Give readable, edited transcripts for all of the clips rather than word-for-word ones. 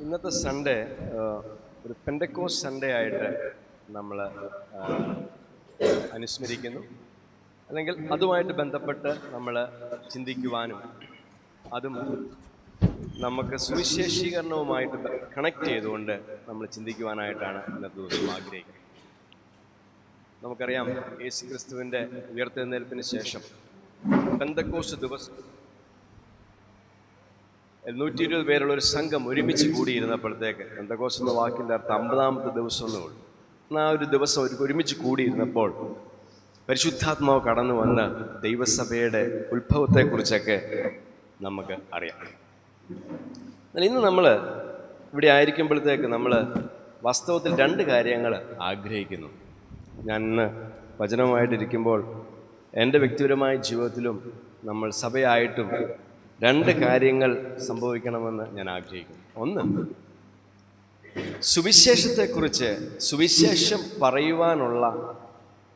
ഇന്നത്തെ സൺഡേ ഒരു Pentecost Sunday ആയിട്ട് നമ്മൾ അനുസ്മരിക്കുന്നു. അല്ലെങ്കിൽ അതുമായിട്ട് ബന്ധപ്പെട്ട് നമ്മൾ ചിന്തിക്കുവാനും അതും നമുക്ക് സുവിശേഷീകരണവുമായിട്ട് കണക്ട് ചെയ്തുകൊണ്ട് നമ്മൾ ചിന്തിക്കുവാനായിട്ടാണ് ഇന്നത്തെ ദിവസം ആഗ്രഹിക്കുന്നത്. നമുക്കറിയാം, യേശു ക്രിസ്തുവിൻ്റെ ഉയർത്തെഴുന്നേൽപ്പിന് ശേഷം പെന്തക്കോസ്റ്റ് ദിവസം 120 പേരുള്ള ഒരു സംഘം ഒരുമിച്ച് കൂടിയിരുന്നപ്പോഴത്തേക്ക്, പെന്തക്കോസ്റ്റ് എന്ന വാക്കിൻ്റെ അർത്ഥം 50-ാമത്തെ ദിവസം എന്നുള്ളൂ. ആ ഒരു ദിവസം ഒരുമിച്ച് കൂടിയിരുന്നപ്പോൾ പരിശുദ്ധാത്മാവ് കടന്നു വന്ന് ദൈവസഭയുടെ ഉത്ഭവത്തെക്കുറിച്ചൊക്കെ നമുക്ക് അറിയാം. എന്നാൽ ഇന്ന് നമ്മൾ ഇവിടെ ആയിരിക്കുമ്പോഴത്തേക്ക് നമ്മൾ വാസ്തവത്തിൽ 2 കാര്യങ്ങൾ ആഗ്രഹിക്കുന്നു. ഞാൻ ഇന്ന് വചനമായിട്ടിരിക്കുമ്പോൾ എൻ്റെ വ്യക്തിപരമായ ജീവിതത്തിലും നമ്മൾ സഭയായിട്ടും 2 കാര്യങ്ങൾ സംഭവിക്കണമെന്ന് ഞാൻ ആഗ്രഹിക്കുന്നു. ഒന്ന്, സുവിശേഷത്തെക്കുറിച്ച് സുവിശേഷം പറയുവാനുള്ള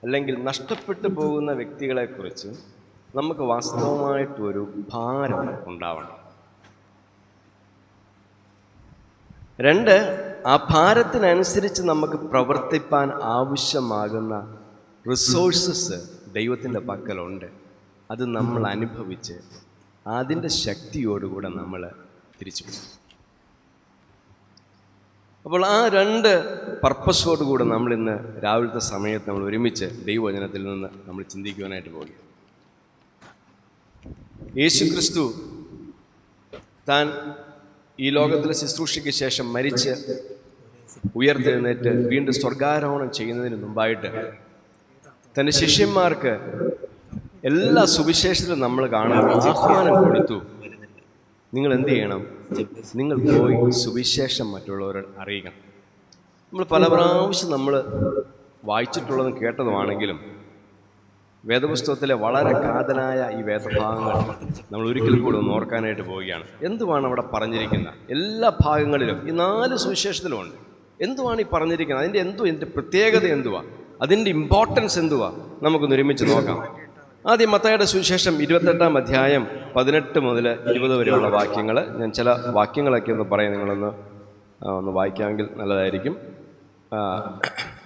അല്ലെങ്കിൽ നഷ്ടപ്പെട്ടു പോകുന്ന വ്യക്തികളെക്കുറിച്ച് നമുക്ക് വാസ്തവമായിട്ടൊരു ഭാരം ഉണ്ടാവണം. 2, ആ ഭാരത്തിനനുസരിച്ച് നമുക്ക് പ്രവർത്തിപ്പാൻ ആവശ്യമാകുന്ന റിസോഴ്സസ് ദൈവത്തിൻ്റെ പക്കലുണ്ട്. അത് നമ്മൾ അനുഭവിച്ച് അതിൻ്റെ ശക്തിയോടുകൂടെ നമ്മൾ തിരിച്ചു പോകും. അപ്പോൾ ആ 2 പർപ്പസോടുകൂടെ നമ്മൾ ഇന്ന് രാവിലത്തെ സമയത്ത് നമ്മൾ ഒരുമിച്ച് ദൈവവചനത്തിൽ നിന്ന് നമ്മൾ ചിന്തിക്കുവാനായിട്ട് പോകും. യേശു ക്രിസ്തു താൻ ഈ ലോകത്തിലെ ശുശ്രൂഷയ്ക്ക് ശേഷം മരിച്ച് ഉയർത്തെഴുന്നേറ്റ് വീണ്ടും സ്വർഗാരോഹണം ചെയ്യുന്നതിന് മുമ്പായിട്ട് തൻ്റെ ശിഷ്യന്മാർക്ക് എല്ലാ സുവിശേഷത്തിലും നമ്മൾ കാണുന്ന ആഹ്വാനം കൊടുത്തു. നിങ്ങൾ എന്ത് ചെയ്യണം? നിങ്ങൾ പോയി സുവിശേഷം മറ്റുള്ളവരെ അറിയിക്കണം. നമ്മൾ പല പ്രാവശ്യം നമ്മൾ വായിച്ചിട്ടുള്ളതും കേട്ടതുമാണെങ്കിലും വേദപുസ്തകത്തിലെ വളരെ കാതലായ ഈ വേദഭാഗങ്ങൾ നമ്മൾ ഒരിക്കൽ കൂടെ ഒന്ന് ഓർക്കാനായിട്ട് പോവുകയാണ്. എന്തുവാണ് അവിടെ പറഞ്ഞിരിക്കുന്നത്? എല്ലാ ഭാഗങ്ങളിലും ഈ 4 സുവിശേഷത്തിലുമുണ്ട്. എന്തുവാണ് ഈ പറഞ്ഞിരിക്കുന്നത്? അതിൻ്റെ പ്രത്യേകത എന്തുവാ? അതിൻ്റെ ഇമ്പോർട്ടൻസ് എന്തുവാ? നമുക്കൊന്ന് ഒരുമിച്ച് നോക്കാം. ആദ്യം മത്തായിയുടെ സുവിശേഷം 28-ാം അധ്യായം 18 മുതൽ 20 വരെയുള്ള വാക്യങ്ങൾ. ഞാൻ ചില വാക്യങ്ങളൊക്കെ ഒന്ന് പറയാം, നിങ്ങളൊന്ന് വായിക്കാമെങ്കിൽ നല്ലതായിരിക്കും.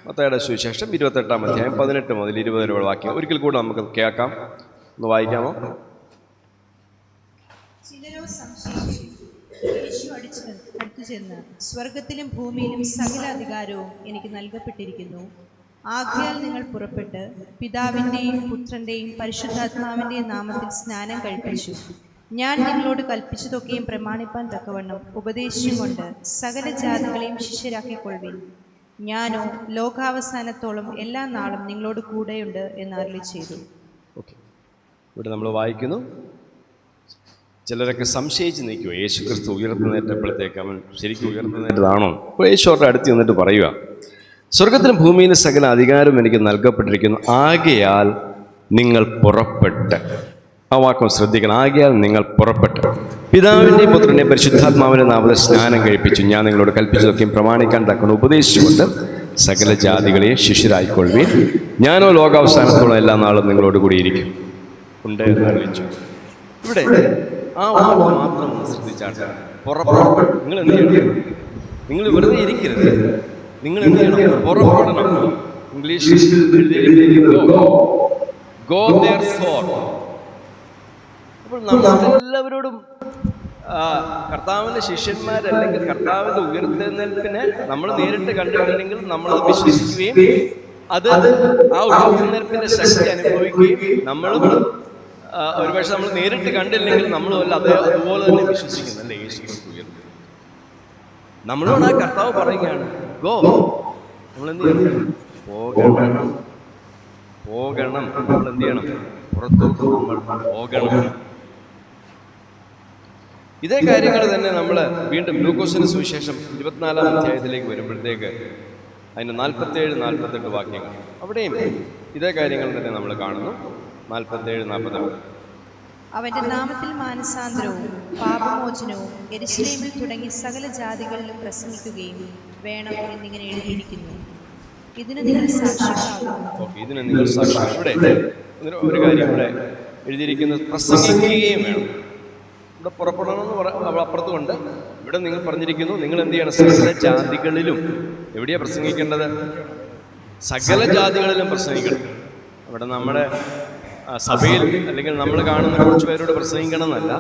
മത്തായിയുടെ സുവിശേഷം 28-ാം അധ്യായം 18 മുതൽ 20 വരെയുള്ള വാക്യങ്ങൾ ഒരിക്കൽ കൂടെ നമുക്ക് കേൾക്കാം. ഒന്ന് വായിക്കാമോ? ചിലരോ സംശയിച്ചു. യേശു അടുത്തു ചെന്ന്, സ്വർഗത്തിലും ഭൂമിയിലും സകല അധികാരവും എനിക്ക് നൽകപ്പെട്ടിരിക്കുന്നു. ആകയാൽ നിങ്ങൾ പുറപ്പെട്ട് പിതാവിൻ്റെയും പുത്രൻ്റെയും പരിശുദ്ധാത്മാവിൻ്റെയും നാമത്തിൽ സ്നാനം കഴിപ്പിച്ചു. ഞാൻ നിങ്ങളോട് കൽപ്പിച്ചതൊക്കെയും പ്രമാണിപ്പാൻ തക്കവണ്ണം ഉപദേശിച്ചും കൊണ്ട് സകല ജാതികളെയും ശിഷ്യരാക്കിക്കൊള്ളുവിൻ. ഞാനോ ലോകാവസാനത്തോളം എല്ലാ നാളും നിങ്ങളോട് കൂടെയുണ്ട് എന്ന് അരുളി ചെയ്തു. ഓക്കെ, ഇവിടെ നമ്മൾ വായിക്കുന്നു, ചിലരൊക്കെ സംശയിച്ച് നിൽക്കുക, യേശു ക്രിസ്തു ഉയർത്തുന്നേറ്റപ്പോഴത്തേക്ക് അവൻ ശരിക്കും ഉയർത്തുന്നേറ്റതാണോ? അപ്പോൾ യേശു അവരുടെ അടുത്ത് നിന്നിട്ട് പറയുക, സ്വർഗത്തിലും ഭൂമിയിലും സകല അധികാരം എനിക്ക് നൽകപ്പെട്ടിരിക്കുന്നു. ആകയാൽ നിങ്ങൾ പുറപ്പെട്ട്, ആ വാക്കം ശ്രദ്ധിക്കണം, ആകയാൽ നിങ്ങൾ പുറപ്പെട്ട് പിതാവിൻ്റെയും പുത്രൻ്റെയും പരിശുദ്ധാത്മാവിൻ്റെ നാമത്തിൽ സ്നാനം കഴിപ്പിച്ചു. ഞാൻ നിങ്ങളോട് കൽപ്പിച്ചതൊക്കെയും പ്രമാണിക്കാൻ തക്കണം ഉപദേശിച്ചുകൊണ്ട് സകല ജാതികളെയും ശിഷ്യരായിക്കൊള്ളുവിൻ. ഞാനോ ലോകാവസാനത്തോളം എല്ലാ നാളും നിങ്ങളോട് കൂടിയിരിക്കും ഉണ്ട് എന്ന് അറിയിച്ചു. ഇവിടെ ആ വാക്ക് മാത്രം ഒന്ന് ശ്രദ്ധിച്ചാട്ടെ. പുറപ്പെട്ട്. നിങ്ങൾ എന്ത് ചെയ്യണം? നിങ്ങൾ വെറുതെ ഇരിക്കരുത്. നിങ്ങൾ എന്ത് ചെയ്യണം? പുറപ്പെടണം. ഇംഗ്ലീഷിൽ ഗോ therefore. അപ്പോൾ നമ്മളെല്ലാവരോടും കർത്താവിൻ്റെ ശിഷ്യന്മാരല്ലെങ്കിൽ കർത്താവിൻ്റെ ഉയർത്തെഴുന്നേൽപ്പിനെ നമ്മൾ നേരിട്ട് കണ്ടിട്ടുണ്ടെങ്കിൽ നമ്മളത് വിശ്വസിക്കുകയും അത് ആ ഉയർത്തെഴുന്നേൽപ്പിൻ്റെ ശക്തി അനുഭവിക്കുകയും നമ്മളും ഒരുപക്ഷെ നമ്മൾ നേരിട്ട് കണ്ടില്ലെങ്കിൽ നമ്മളും അല്ല അതുപോലെ തന്നെ വിശ്വസിക്കുന്നല്ലേ യേശു ക്രിസ്തു ഉയർന്നു. നമ്മളോട് ആ കർത്താവ് പറയുകയാണ്, ഗോ. നമ്മളെന്ത് ചെയ്യണം? പോകണം. നമ്മൾ എന്ത് ചെയ്യണം? പുറത്തോട്ട് നമ്മൾ പോകണം. ഇതേ കാര്യങ്ങൾ തന്നെ നമ്മൾ വീണ്ടും ലൂക്കോസിന്റെ സുവിശേഷം 24-ാം അധ്യായത്തിലേക്ക് വരുമ്പോഴത്തേക്ക് അതിന് 47-48 വാക്യങ്ങൾ, അവിടെയും ഇതേ കാര്യങ്ങൾ തന്നെ നമ്മൾ കാണുന്നു. 47-48. അവന്റെ നാമത്തിൽ മാനസാന്തരവും പാപമോചനവും യെരൂശലേമിൽ തുടങ്ങി സകല ജാതികളിലും പ്രസംഗിക്കുകയും വേണം എന്നിങ്ങനെ എഴുതിയിരിക്കുന്നു. ഇതിന് നിങ്ങൾ സാക്ഷികളാകുന്നു. ഇതിന് നിങ്ങൾ സാക്ഷികൾ. ഇവിടെ ഒരു കാര്യം ഇവിടെ എഴുതിയിരിക്കുന്നത്, പ്രസംഗിക്കുകയും വേണം. ഇവിടെ പുറപ്പെടണമെന്ന് അപ്പുറത്തുകൊണ്ട് ഇവിടെ നിങ്ങൾ പറഞ്ഞിരിക്കുന്നു, നിങ്ങൾ എന്ത് ചെയ്യണം? സകല ജാതികളിലും. എവിടെയാണ് പ്രസംഗിക്കേണ്ടത്? സകല ജാതികളിലും പ്രസംഗിക്കണം. അവിടെ നമ്മുടെ സഭയിൽ അല്ലെങ്കിൽ നമ്മൾ കാണുന്ന കുറച്ച് പേരോട് പ്രസംഗിക്കണം എന്നല്ല,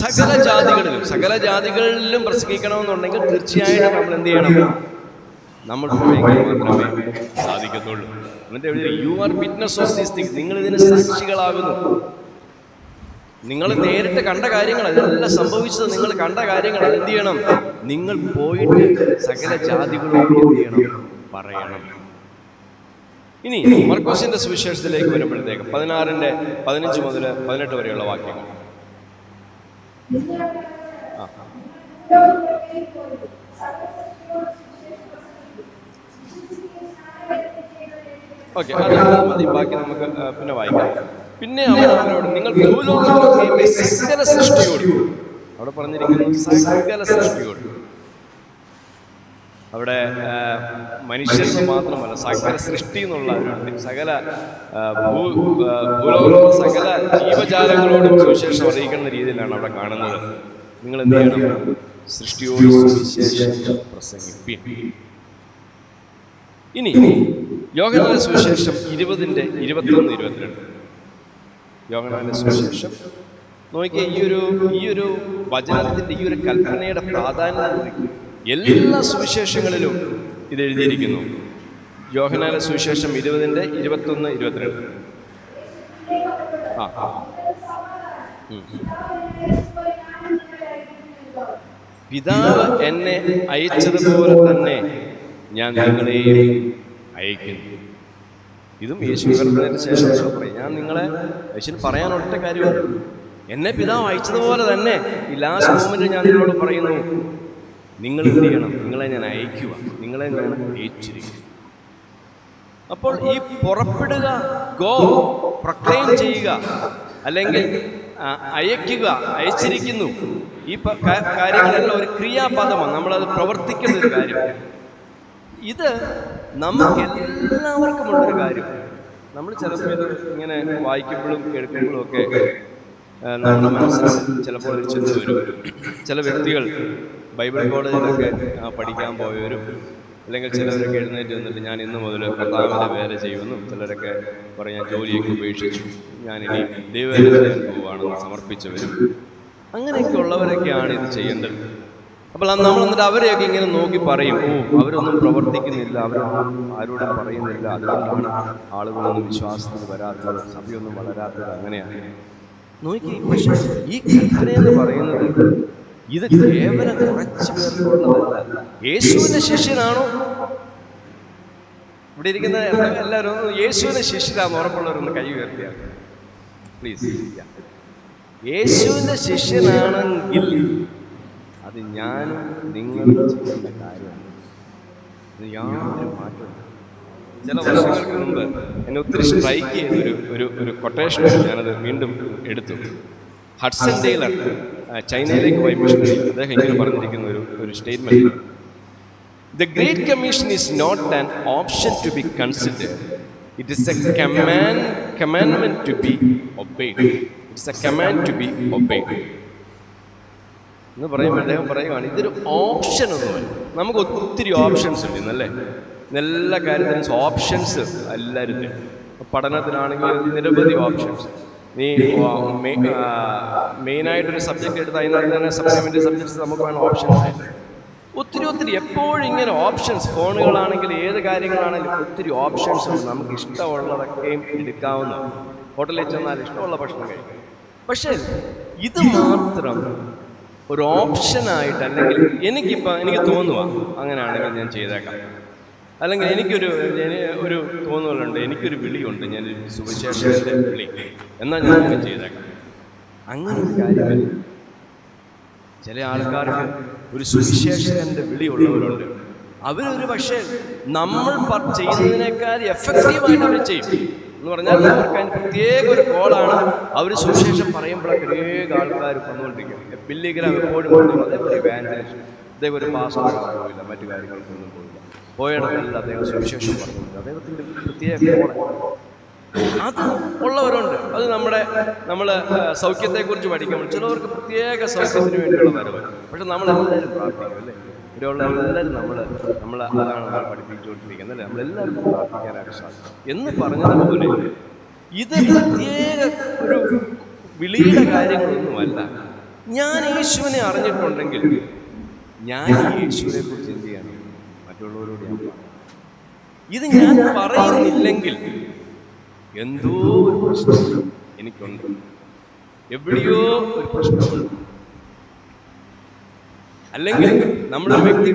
സകല ജാതികളിലും പ്രസംഗിക്കണമെന്നുണ്ടെങ്കിൽ തീർച്ചയായിട്ടും നമ്മൾ എന്ത് ചെയ്യണം? നമ്മൾ പോയെങ്കിൽ മാത്രമേ സാധിക്കത്തുള്ളൂ. എന്നിട്ട് എവിടെ you are witness of these things, നിങ്ങൾ ഇതിന് സാക്ഷികളാകുന്നു. നിങ്ങൾ നേരിട്ട് കണ്ട കാര്യങ്ങൾ, അതെല്ലാം സംഭവിച്ചത് നിങ്ങൾ കണ്ട കാര്യങ്ങൾ, അതെന്ത് ചെയ്യണം? നിങ്ങൾ പോയിട്ട് സകല ജാതികളോട് എന്ത് ചെയ്യണം? പറയണം. ഇനി മർക്കോസിന്റെ സുവിശേഷത്തിലേക്ക് വരുമ്പോഴത്തേക്ക് 16:15 മുതൽ 18 വരെയുള്ള വാക്യങ്ങൾ. ഓക്കെ, അത് മതി, ബാക്കി നമുക്ക് പിന്നെ വായിക്കാം. പിന്നെ അവരോട് നിങ്ങൾ ഭൂലോകത്തിലെ സകല സൃഷ്ടിയോട്, അവിടെ പറഞ്ഞിരിക്കുന്നു സകല സൃഷ്ടിയോട്. അവിടെ മനുഷ്യർക്ക് മാത്രമല്ല, സകല സൃഷ്ടി എന്നുള്ള സകല ഭൂലോകത്തിലെ സകല ജീവജാലങ്ങളോടും സുവിശേഷം അറിയിക്കുന്ന രീതിയിലാണ് അവിടെ കാണുന്നത്. നിങ്ങൾ എന്ത് ചെയ്യണം? സൃഷ്ടിയോട് സുവിശേഷം പ്രസംഗിപ്പിൻ. ഇനി യോഹന്നാന്റെ സുവിശേഷം 20:21-22. യോഹന്നാന്റെ സുവിശേഷം നോക്കിയാൽ ഈ ഒരു വചനത്തിന്റെ ഈ ഒരു കൽപ്പനയുടെ പ്രാധാന്യം എല്ലാ സുവിശേഷങ്ങളിലും ഇത് എഴുതിയിരിക്കുന്നു. യോഹന്നാന്റെ സുവിശേഷം 20:21-22. പിതാവ് എന്നെ അയച്ചതുപോലെ തന്നെ ഞാൻ നിങ്ങളെയും അയക്കുന്നു. ഇതും യേശു പറഞ്ഞതിന് ശേഷം പറയും, ഞാൻ നിങ്ങളെ യേശുവിന് പറയാൻ ഒറ്റ കാര്യമുണ്ട്, എന്നെ പിതാവ് അയച്ചതുപോലെ തന്നെ ഈ ലാസ്റ്റ് മൊമെന്റിൽ ഞാൻ നിങ്ങളോട് പറയുന്നു, നിങ്ങൾ എന്ത് ചെയ്യണം? നിങ്ങളെ ഞാൻ അയക്കുക, നിങ്ങളെ ഞാൻ അയച്ചിരിക്കും. അപ്പോൾ ഈ പുറപ്പെടുക, ഗോ, പ്രൊക്ലെയിം ചെയ്യുക, അല്ലെങ്കിൽ അയക്കുക, അയച്ചിരിക്കുന്നു, ഈ കാര്യങ്ങളെല്ലാം ഒരു ക്രിയാപദമാണ്. നമ്മളത് പ്രവർത്തിക്കുന്ന ഒരു കാര്യം. ഇത് നമുക്ക് എല്ലാവർക്കും ഉള്ളൊരു കാര്യം. നമ്മൾ ചിലപ്പോൾ ഇത് ഇങ്ങനെ വായിക്കുമ്പോഴും കേൾക്കുമ്പോഴും ഒക്കെ നമ്മുടെ മനസ്സിൽ ചിലപ്പോൾ ഒരു ചിന്ത വരും. ചില വ്യക്തികൾ ബൈബിൾ കോളേജിലൊക്കെ പഠിക്കാൻ പോയവരും, അല്ലെങ്കിൽ ചിലവരൊക്കെ എഴുന്നേറ്റ് വന്നിട്ട് ഞാൻ ഇന്ന് മുതൽ കർത്താവിൻ്റെ വേല ചെയ്യുമെന്നും, ചിലരൊക്കെ പറയാൻ ജോലിയൊക്കെ ഉപേക്ഷിച്ചു, ഞാനിനി ദൈവവേല പോവുകയാണെന്ന് സമർപ്പിച്ചവരും, അങ്ങനെയൊക്കെ ഉള്ളവരൊക്കെയാണ് ഇത് ചെയ്യേണ്ടത്. അപ്പോൾ നമ്മൾ എന്നിട്ട് അവരെയൊക്കെ ഇങ്ങനെ നോക്കി പറയും, അവരൊന്നും പ്രവർത്തിക്കുന്നില്ല, അവരൊന്നും ആരോടും പറയുന്നില്ല, അതുകൊണ്ടാണ് ആളുകളൊന്നും വിശ്വാസത്തിന് വരാത്തത്, സഭയൊന്നും വളരാത്തത്, അങ്ങനെയാണ് നോക്കി. പക്ഷെ ഈ കൽപ്പനയെന്ന് പറയുന്നത് ഇത് കേവലം കുറച്ച് പേർക്കുള്ളതല്ല. യേശുവിന്റെ ശിഷ്യനാണോ ഇവിടെ ഇരിക്കുന്ന എല്ലാവരും? യേശുവിന്റെ ശിഷ്യരാന്ന് ഉറപ്പുള്ളവരൊന്ന് കൈ ഉയർത്തിയാണ് പ്ലീസ്. യേശുവിന്റെ ശിഷ്യനാണെങ്കിൽ അത് ഞാനും നിങ്ങളും ചെയ്യുന്ന കാര്യമാണ്. ഇത് യാതൊരു മാറ്റമില്ല. ചില വർഷങ്ങൾക്ക് മുമ്പ് എന്നെ ഒത്തിരി സ്ട്രൈക്ക് ചെയ്ത ഒരു കൊട്ടേഷൻ ഞാനത് വീണ്ടും എടുത്തു. ഹഡ്സൺ ടൈലർ ചൈനയിലേക്ക് പോയ മിഷണറി, അദ്ദേഹം ഇങ്ങനെ പറഞ്ഞിരിക്കുന്ന ഒരു statement: the great commission is not an option to be considered, it is a commandment to be obeyed. It's a command to be obeyed എന്ന് പറയുമ്പോൾ അദ്ദേഹം പറയുകയാണ്, ഇതൊരു ഓപ്ഷൻ ഒന്നുമല്ല. നമുക്ക് ഒത്തിരി ഓപ്ഷൻസ് ഉണ്ട് ഇന്നല്ലേ, എല്ലാ കാര്യത്തിനും ഓപ്ഷൻസ് എല്ലാവരും തരും. പഠനത്തിനാണെങ്കിൽ നിരവധി ഓപ്ഷൻസ്. നീ മെയിനായിട്ടൊരു സബ്ജക്റ്റ് എടുത്ത് അതിനകത്ത് തന്നെ സപ്ലിമെൻ്ററി സബ്ജക്ട്സ് നമുക്ക് വേണം ഓപ്ഷൻസ് ആയിട്ട്. ഒത്തിരി എപ്പോഴും ഇങ്ങനെ ഓപ്ഷൻസ്. ഫോണുകളാണെങ്കിൽ ഏത് കാര്യങ്ങളാണെങ്കിലും ഒത്തിരി ഓപ്ഷൻസ് ഉണ്ട്. നമുക്ക് ഇഷ്ടമുള്ളതൊക്കെയും എടുക്കാവുന്ന, ഹോട്ടലിൽ ചെന്നാൽ ഇഷ്ടമുള്ള ഭക്ഷണം കഴിക്കും. പക്ഷേ ഇത് മാത്രം ഒരു ഓപ്ഷനായിട്ട്, അല്ലെങ്കിൽ എനിക്ക് തോന്നുക അങ്ങനെയാണെങ്കിൽ ഞാൻ ചെയ്തേക്കാം, അല്ലെങ്കിൽ ഒരു തോന്നലുണ്ട്, എനിക്കൊരു വിളിയുണ്ട്, ഞാൻ സുവിശേഷകന്റെ വിളി, എന്നാൽ ഞാൻ അങ്ങനെ ചെയ്തേക്കാം. അങ്ങനെ ഒരു കാര്യമില്ല. ചില ആൾക്കാർക്ക് ഒരു സുവിശേഷകന്റെ വിളിയുള്ളവരുണ്ട്. അവരൊരു പക്ഷേ നമ്മൾ ചെയ്യുന്നതിനേക്കാൾ എഫക്റ്റീവായിട്ട് അവർ ചെയ്യും. എന്ന് പറഞ്ഞാൽ അവർക്ക് അതിന് പ്രത്യേക ഒരു കോളാണ്. അവർ സുവിശേഷം പറയുമ്പോഴൊക്കെ അനേക ആൾക്കാർ വന്നുകൊണ്ടിരിക്കും. ബില്ലിഗ്രാം എപ്പോഴും കൊണ്ടുവരും. അതേപോലെ വാൻഡലേഷൻ, അദ്ദേഹം ഒരു പാസ്സാകാൻ പോയില്ല, മറ്റു കാര്യങ്ങൾക്കൊന്നും പോയില്ല, പോയിടത്തല്ല അദ്ദേഹം സുവിശേഷം പറഞ്ഞില്ല. അദ്ദേഹത്തിൻ്റെ പ്രത്യേക കോളാണ്. അത് ഉള്ളവരുണ്ട്. അത് നമ്മൾ സൗഖ്യത്തെക്കുറിച്ച് പഠിക്കുമ്പോൾ ചിലവർക്ക് പ്രത്യേക സൗഖ്യത്തിന് വേണ്ടിയുള്ള വരവ്. പക്ഷെ നമ്മളെല്ലാവരും പ്രാർത്ഥിക്കും അല്ലേ? ഇവിടെയുള്ള എല്ലാവരും നമ്മൾ അതാണ് നമ്മൾ പഠിപ്പിച്ചുകൊണ്ടിരിക്കുന്നത് അല്ലേ? നമ്മളെല്ലാവർക്കും പ്രാർത്ഥിക്കാനായിട്ട് സാധിക്കും എന്ന് പറഞ്ഞതുപോലെ ഇത് പ്രത്യേക ഒരു വിളിയുടെ കാര്യങ്ങളൊന്നുമല്ല. ഞാൻ യേശുവിനെ അറിഞ്ഞിട്ടുണ്ടെങ്കിൽ ഞാൻ യേശുവിനെ കുറിച്ച് എന്ത് ചെയ്യണം? മറ്റുള്ളവരോട് ഞാൻ പറയണം. ഇത് ഞാൻ പറയുന്നില്ലെങ്കിൽ എന്തോ ഒരു പ്രശ്നം എനിക്കുണ്ട്, എവിടെയോ ഒരു പ്രശ്നമുണ്ട്. അല്ലെങ്കിൽ നമ്മളൊരു വ്യക്തി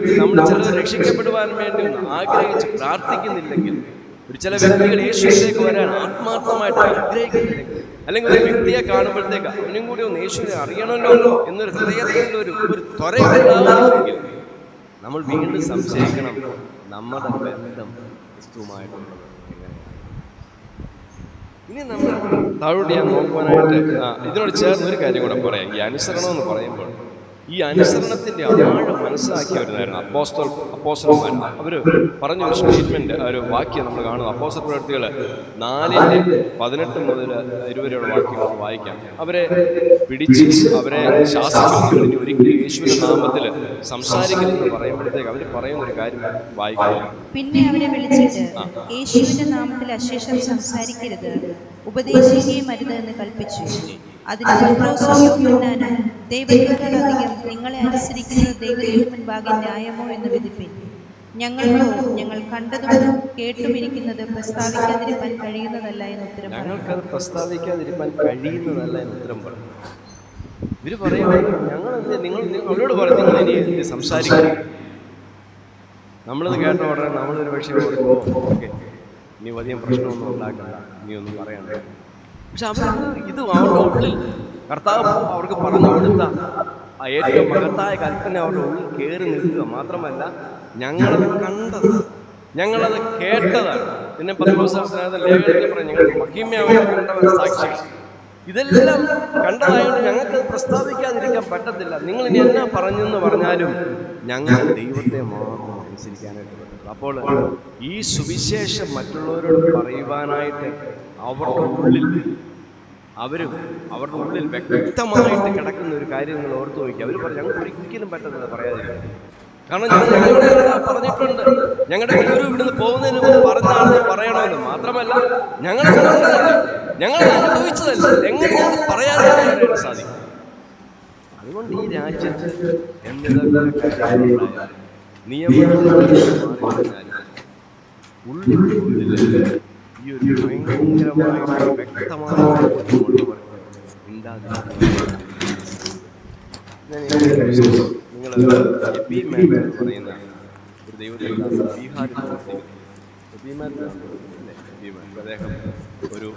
ചിലർ രക്ഷിക്കപ്പെടുവാൻ വേണ്ടി ആഗ്രഹിച്ച് പ്രാർത്ഥിക്കുന്നില്ലെങ്കിൽ, ചില വ്യക്തികൾ യേശുവിലേക്ക് വരാൻ ആത്മാർത്ഥമായിട്ട് ആഗ്രഹിക്കുന്നില്ലെങ്കിൽ, അല്ലെങ്കിൽ ഒരു വ്യക്തിയെ കാണുമ്പോഴത്തേക്ക് അവനും കൂടി ഒന്ന് യേശുവിനെ അറിയണമല്ലോ എന്നൊരു ഹൃദയത്തിൻ്റെ ഒരു ത്വരയുണ്ടാകുന്നില്ലെങ്കിൽ നമ്മൾ വീണ്ടും സംശയിക്കണം, നമ്മുടെ ബന്ധം ക്രിസ്തുവുമായിട്ടുള്ളത് എങ്ങനെയാണ്. ഇനി നമ്മൾ താഴോട്ട് ഞാൻ നോക്കുവാനായിട്ട് ഇതിനോട് ചേർന്ന് ഒരു കാര്യം കൂടെ പറയാം. ഈ അനുസരണം എന്ന് പറയുമ്പോൾ ഈ അനുസരണത്തിന്റെ ആഴം മനസ്സിലാക്കി വരുന്നതായിരുന്നു അപ്പോസ്തലന്മാർ. അവർ പറഞ്ഞൊരു സ്റ്റേറ്റ്മെന്റ്, ഒരു വാക്യം നമ്മൾ കാണുന്നു. അപ്പോസ്തല പ്രവൃത്തികൾ 4:18 മുതൽ 20 വരെയുള്ള വാക്യങ്ങൾ വായിക്കാം. അവരെ പിടിച്ച് അവരെ ശാസിക്കുന്നു, ഇനി ഒരിക്കലും യേശുവിന്റെ നാമത്തിൽ സംസാരിക്കരുതെന്ന് പറയുമ്പോഴത്തേക്ക് അവർ പറയുന്ന ഒരു കാര്യം വായിക്കുക. പിന്നെ അവരെ വിളിച്ചിട്ട് യേശുവിന്റെ നാമത്തിൽ അശേഷം സംസാരിക്കരുത്, ഉപദേശിക്കുകയും അരുത് എന്ന് കൽപ്പിച്ചു. അതിന് പത്രോസും യോഹന്നാനും, ദൈവത്തേക്കാളധികം നിങ്ങളെ അനുസരിക്കുന്നത് ദൈവത്തിന് മുൻപാകെ ന്യായമോ എന്ന് വിധിപ്പിൻ. ഞങ്ങൾ കണ്ടതും കേട്ടുമിരിക്കുന്നത് പ്രസ്താവിക്കാതിരിക്കാൻ കഴിയുന്നതല്ല എന്ന് ഉത്തരം പറഞ്ഞു. ഞങ്ങൾക്കത് പ്രസ്താവിക്കാതിരിക്കാൻ കഴിയുന്നതല്ല എന്ന് ഉത്തരം പറഞ്ഞു. ഇവര് പറയുന്നത് നിങ്ങൾ അവരോട് പറഞ്ഞു, നിങ്ങൾ ഇനി സംസാരിക്കണം. നമ്മളത് കേട്ട ഉടനെ നമ്മളൊരു പക്ഷേ ഓക്കെ ഇനി അധികം പ്രശ്നമൊന്നും ഉണ്ടാക്കണ്ട, നീ ഒന്നും പറയണ്ട. പക്ഷെ ഇത് അവരുടെ ഉള്ളിൽ കർത്താവ് അവർക്ക് പറഞ്ഞു കൊടുത്ത ഏറ്റവും മഹത്തായ കൽപ്പന അവരുടെ ഉള്ളിൽ കയറി നിൽക്കുക മാത്രമല്ല, ഞങ്ങളത് കണ്ടത്, ഞങ്ങളത് കേട്ടതാണ്. പിന്നെ ലേഖനത്തിൽ പറയും, ഞങ്ങൾ മഹിമയാവേണ്ട സാക്ഷികൾ. ഇതെല്ലാം കണ്ടതായതുകൊണ്ട് ഞങ്ങൾക്കത് പ്രസ്താവിക്കാതിരിക്കാൻ പറ്റത്തില്ല. നിങ്ങൾ ഇനി എന്നാ പറഞ്ഞെന്ന് പറഞ്ഞാലും ഞങ്ങൾ ദൈവത്തെ മാത്രം അനുസരിക്കാനായിട്ട് പറ്റും. അപ്പോൾ ഈ സുവിശേഷം മറ്റുള്ളവരോട് പറയുവാനായിട്ട് അവരുടെ ഉള്ളിൽ വ്യക്തമായിട്ട് കിടക്കുന്ന ഒരു കാര്യം നിങ്ങൾ ഓർത്തു നോക്കി. അവർ പറഞ്ഞു, ഞങ്ങൾക്ക് ഒരിക്കലും പറ്റത്തില്ല പറയാതിരിക്കും. കാരണം ഞങ്ങളുടെ പറഞ്ഞിട്ടുണ്ട്, ഞങ്ങളുടെ ഗുരു ഇവിടുന്ന് പോകുന്നതിന് മുമ്പ് പറഞ്ഞാണ് പറയണമെന്ന്. മാത്രമല്ല ഞങ്ങൾ അനുഭവിച്ചതല്ല, എങ്ങനെ ഞങ്ങൾക്ക് പറയാതിരിക്കാനായിട്ട് സാധിക്കും. അതുകൊണ്ട് ഈ രാജ്യത്ത് ഉള്ളിൽ ഈ ഒരു ഭയങ്കരമായിട്ട് വ്യക്തമായ നിങ്ങൾ പറയുന്ന ഒരു ദൈവത്തിൽ ബീഹാറിൽ അദ്ദേഹം ഒരു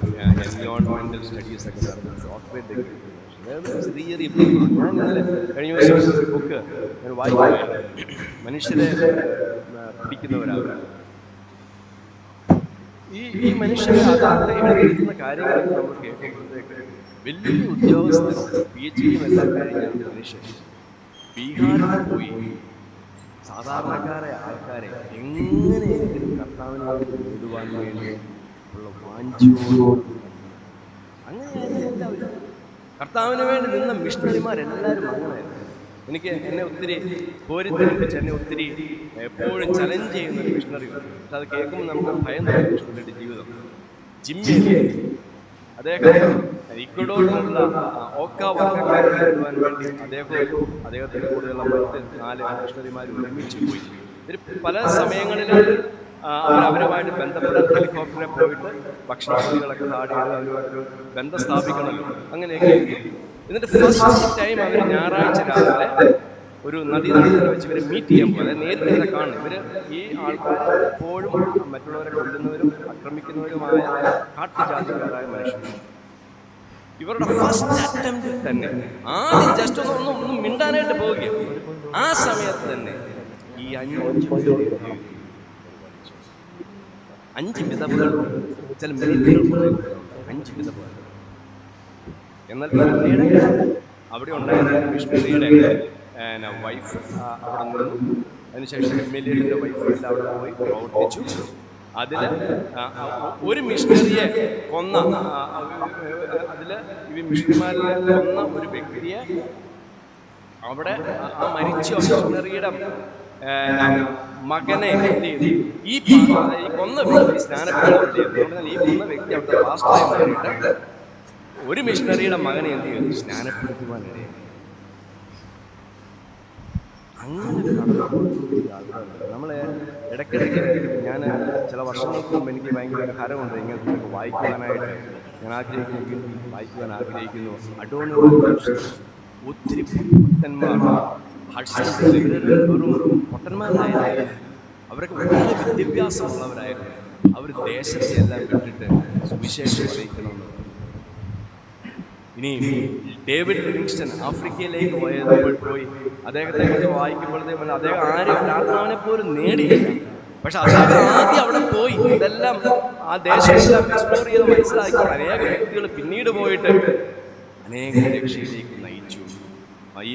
എൻവയോൺമെന്റൽ സ്റ്റഡീസ് ഒക്കെ നടത്തുന്ന ഡോക്ടറേറ്റ് ഡിഗ്രി. ഞാൻ ഇന്നലെ കഴിഞ്ഞ ദിവസം ഒരു ബുക്ക് ഞാൻ വായിക്കുകയാണ്. മനുഷ്യരെ പിടിക്കുന്നവരാണ് ഈ മനുഷ്യരെ എഴുതിയിരിക്കുന്ന കാര്യങ്ങളൊക്കെ നമ്മൾ കേൾക്കുമ്പോഴത്തേക്ക് വലിയ ഉദ്യോഗസ്ഥർ PhD എല്ലാം കഴിഞ്ഞ മനുഷ്യർ ബീഹാറിൽ പോയി സാധാരണക്കാരെ ആൾക്കാരെ എങ്ങനെയെങ്കിലും കർത്താവിനെ നേടുവാൻ വേണ്ടി ഉള്ള വാഞ്ചിയോട് അങ്ങനെയായിരുന്നു എല്ലാവരും. കർത്താവിന് വേണ്ടി നിന്ന മിഷണറിമാരെല്ലാവരും അങ്ങനെയായിരുന്നു. എന്നെ ഒത്തിരി കോരിത്തെറിപ്പിച്ച് എന്നെ ഒത്തിരി എപ്പോഴും ചലഞ്ച് ചെയ്യുന്ന ഒരു മിഷണറി. പക്ഷെ അത് കേൾക്കുമ്പോൾ നമുക്ക് ഭയം തോന്നും. മിഷണറിയുടെ ജീവിതം ജിമ്മി, അദ്ദേഹം ഇക്വഡോറിലുള്ള ഓക്ക വർഗ്ഗക്കാരെ നേടുവാൻ വേണ്ടി അദ്ദേഹത്തിന് കൂടുതലുള്ള മറ്റ് 4 മിഷണറിമാരും ഒരുമിച്ച് പോയി. പല സമയങ്ങളിലും അവരുമായിട്ട് ബന്ധപ്പെടാൻ ഹെലികോപ്റ്ററിൽ പോയിട്ട് ഭക്ഷണങ്ങളൊക്കെ താടിയത് അവരുമായിട്ട് ബന്ധം സ്ഥാപിക്കണമല്ലോ. അങ്ങനെയൊക്കെ എന്നിട്ട് ഫസ്റ്റ് ടൈം അവർ ഞായറാഴ്ച രാവിലെ ഒരു നദീതടത്തിൽ വെച്ച് ഇവരെ മീറ്റ് ചെയ്യാൻ പോകും. അതായത് നേരിട്ട് കാണും. ഈ ആൾക്കാർ എപ്പോഴും മറ്റുള്ളവരെ കൊല്ലുന്നവരും ആക്രമിക്കുന്നവരുമായ കാട്ടുജാതിക്കാരായ മനുഷ്യർ. ഇവരുടെ ഫസ്റ്റ് അറ്റംപ്റ്റിൽ തന്നെ ആദ്യം ജസ്റ്റ് ഒന്നും മിണ്ടാനായിട്ട് പോവുകയും ആ സമയത്ത് തന്നെ ഈ 5 വിധവകൾ, ചില മിനിറ്റുകൾ 5 വിധവകൾ. എന്നാൽ അവിടെ ഉണ്ടായിരുന്ന മിഷണറിയുടെ വൈഫ് അവിടെ നിന്നു. അതിനുശേഷം MLA വൈഫ് എല്ലാം അവിടെ പോയി പ്രവർത്തിച്ചു. അതിൽ ഒരു മിഷണറിയെ കൊന്ന അതിൽ ഈ മിഷണറിമാരിലെ കൊന്ന ഒരു വ്യക്തിയെ അവിടെ ആ മരിച്ച മിഷണറിയുടെ മകനെ എന്ത് ചെയ്തു? ഈ കൊന്ന വ്യക്തി സ്നാനപ്പെടുത്തുന്നത്. ഈ കൊന്ന വ്യക്തി അവിടുത്തെ പാസ്റ്ററായി മാറിയിട്ട് ഒരു മിഷണറിയുടെ മകനെ എന്ത് ചെയ്തു? സ്നാനപ്പെടുത്തുവാനിടയായി. അങ്ങനെ നമ്മൾ ഇടയ്ക്കിടയ്ക്ക് ഞാൻ ചില വർഷങ്ങൾക്ക് മുമ്പ് എനിക്ക് ഭയങ്കര ഒരു ഹരമുണ്ട് ഇങ്ങനത്തെ വായിക്കുവാനായിട്ട്. ഞാൻ വായിക്കുവാൻ ആഗ്രഹിക്കുന്നു. ഒത്തിരി പൊട്ടന്മാർ വെറും പൊട്ടന്മാരായിരുന്നു. അവരൊക്കെ വളരെ വിദ്യാഭ്യാസമുള്ളവരായിരുന്നു. അവർ ദേശത്തെ എല്ലാം വിട്ടിട്ട് സുവിശേഷം അറിയിക്കണമെന്ന്. ഇനി ഡേവിഡ് ലിവിങ്സ്റ്റൺ ആഫ്രിക്കയിലേക്ക് പോയി അദ്ദേഹത്തെ കുറിച്ച് വായിക്കുമ്പോഴത്തേക്കും അദ്ദേഹം ആരും പ്രാർത്ഥനയെ പോലും നേടിയില്ല. പക്ഷെ അദ്ദേഹം ആദ്യം അവിടെ പോയി ഇതെല്ലാം ആ ദേശമെല്ലാം എക്സ്പ്ലോർ ചെയ്ത് മനസ്സിലാക്കി അനേക വ്യക്തികൾ പിന്നീട് പോയിട്ട് അനേക രക്ഷയിലേക്ക് നയിച്ചു. ഈ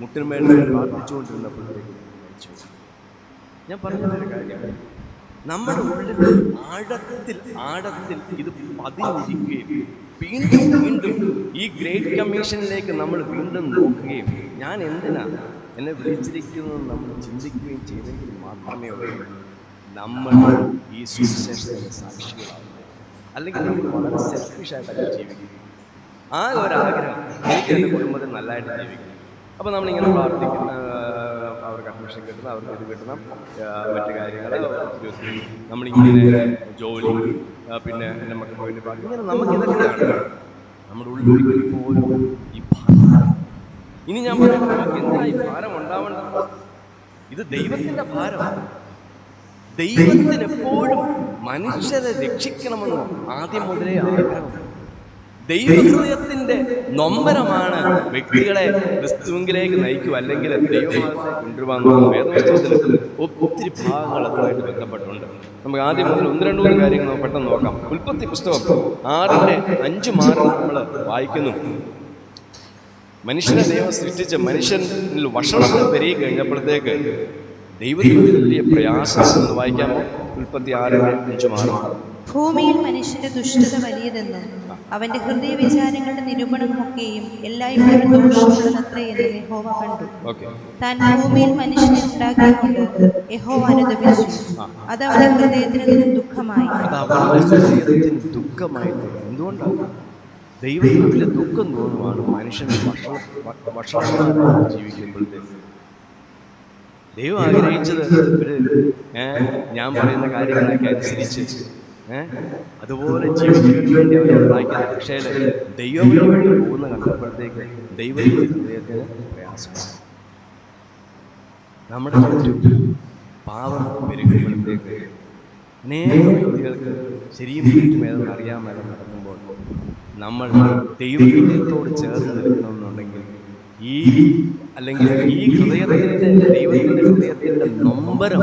മുട്ടിന്മേൽ പ്രാർത്ഥിച്ചുകൊണ്ടിരുന്നപ്പോഴത്തേക്കും നയിച്ചു. ഞാൻ പറഞ്ഞൊരു കാര്യം, നമ്മുടെ ഉള്ളിൽ ആഴത്തിൽ ഇത് പതിഞ്ഞിരിക്കുകയും വീണ്ടും ഈ ഗ്രേറ്റ് കമ്മീഷനിലേക്ക് നമ്മൾ വീണ്ടും നോക്കുകയും ഞാൻ എന്തിനാ എന്നെ വിളിച്ചിരിക്കുന്നത് നമ്മൾ ചിന്തിക്കുകയും ചെയ്തെങ്കിൽ മാത്രമേ ഉള്ളൂ നമ്മൾ ഈ സുവിശേഷത്തിന്റെ സാക്ഷികളാവുന്നത്. അല്ലെങ്കിൽ നമ്മൾ വളരെ സെൽഫിഷായിട്ടൊക്കെ ജീവിക്കും. ആ ഒരാഗ്രഹം എനിക്ക് എൻ്റെ കുടുംബത്തിൽ നല്ലതായിട്ട് ജീവിക്കും. അപ്പോൾ നമ്മളിങ്ങനെ പ്രാർത്ഥിക്കുന്ന അവർക്ക് അഡ്മിഷൻ കിട്ടണം, അവർക്ക് ഇത് കിട്ടണം, മറ്റു കാര്യങ്ങൾ നമ്മളിങ്ങനെ ജോലി, പിന്നെ എൻ്റെ മക്കൾക്ക് വേണ്ടി ഇങ്ങനെ നമുക്കിതൊക്കെയാണ് നമ്മുടെ ഉള്ളിൽ പോലും ഈ ഭാരം. ഇനി ഞാൻ പറയാം, നമുക്ക് എന്താ ഈ ഭാരം ഉണ്ടാവേണ്ടത്? ഇത് ദൈവത്തിൻ്റെ ഭാരമാണ്. ദൈവത്തിന് എപ്പോഴും മനുഷ്യരെ രക്ഷിക്കണമെന്ന് ആദ്യം മുതലേ ആഗ്രഹം. ദൈവഹൃദയത്തിന്റെ നൊമ്പരമാണ് വ്യക്തികളെ ക്രിസ്തുവിലേക്ക് നയിക്കുക, അല്ലെങ്കിൽ ദൈവമാർഗത്തെ കൊണ്ടുവരുവാൻ. വേദപുസ്തകത്തിൽ ഒത്തിരി ഭാഗങ്ങൾ അതുമായിട്ട് ബന്ധപ്പെട്ടുണ്ട്. നമുക്ക് ആദ്യം മുതൽ 1-2 കാര്യങ്ങൾ പെട്ടെന്ന് നോക്കാം. ഉൽപ്പത്തി പുസ്തകം 6:5 നമ്മൾ വായിക്കുന്നു. മനുഷ്യനെ ദൈവം സൃഷ്ടിച്ച് മനുഷ്യനിൽ വഷളത്തെ പെരുകി കഴിഞ്ഞപ്പോഴത്തേക്ക് ദൈവത്തിന് വലിയ പ്രയാസം എന്ന് വായിക്കാമോ? ഉൽപ്പത്തി 6:5. ഭൂമിയിൽ മനുഷ്യന്റെ ദുഷ്ടത വലിയതെന്നും അവന്റെ ഹൃദയ വിചാരങ്ങളുടെ നിരൂപണമൊക്കെയും എല്ലായ്പ്പോഴും ദോഷമുള്ളതത്രേ എന്ന് യഹോവ കണ്ടു. താൻ ഭൂമിയിൽ മനുഷ്യനെ ഉണ്ടാക്കിക്കൊണ്ട് യഹോവ അനുതപിച്ചു. അത് അവന്റെ ഹൃദയത്തിന് ദുഃഖമായി. എന്തുകൊണ്ടാണ്? ദൈവത്തിന് വലിയ ദുഃഖം തോന്നുവാണ് മനുഷ്യൻ വഷളമായി ജീവിക്കുമ്പോഴത്തേക്ക്. ദൈവം ആഗ്രഹിച്ചത് ഞാൻ പറയുന്ന കാര്യങ്ങളൊക്കെ അനുസരിച്ച് അതുപോലെ ജീവിക്കാൻ വേണ്ടി അവർ ഉണ്ടാക്കിയത്. പക്ഷേ ദൈവം വേണ്ടി പോകുന്ന കണ്ടപ്പോഴത്തേക്ക് ദൈവത്തിന്റെ ഹൃദയത്തിന് പ്രയാസമാണ്. നമ്മുടെ ചുറ്റും പാവം പെരുകുമ്പോഴത്തേക്ക് അനേക വ്യക്തികൾക്ക് ശരിയും തെറ്റും ഏതെന്ന് അറിയാമല്ലോ നടക്കുമ്പോൾ നമ്മൾ ദൈവത്തോട് ചേർന്ന് നിൽക്കണമെന്നുണ്ടെങ്കിൽ അല്ലെങ്കിൽ ഈ ദൈവത്തിന്റെ ഹൃദയത്തിന്റെ നൊമ്പരം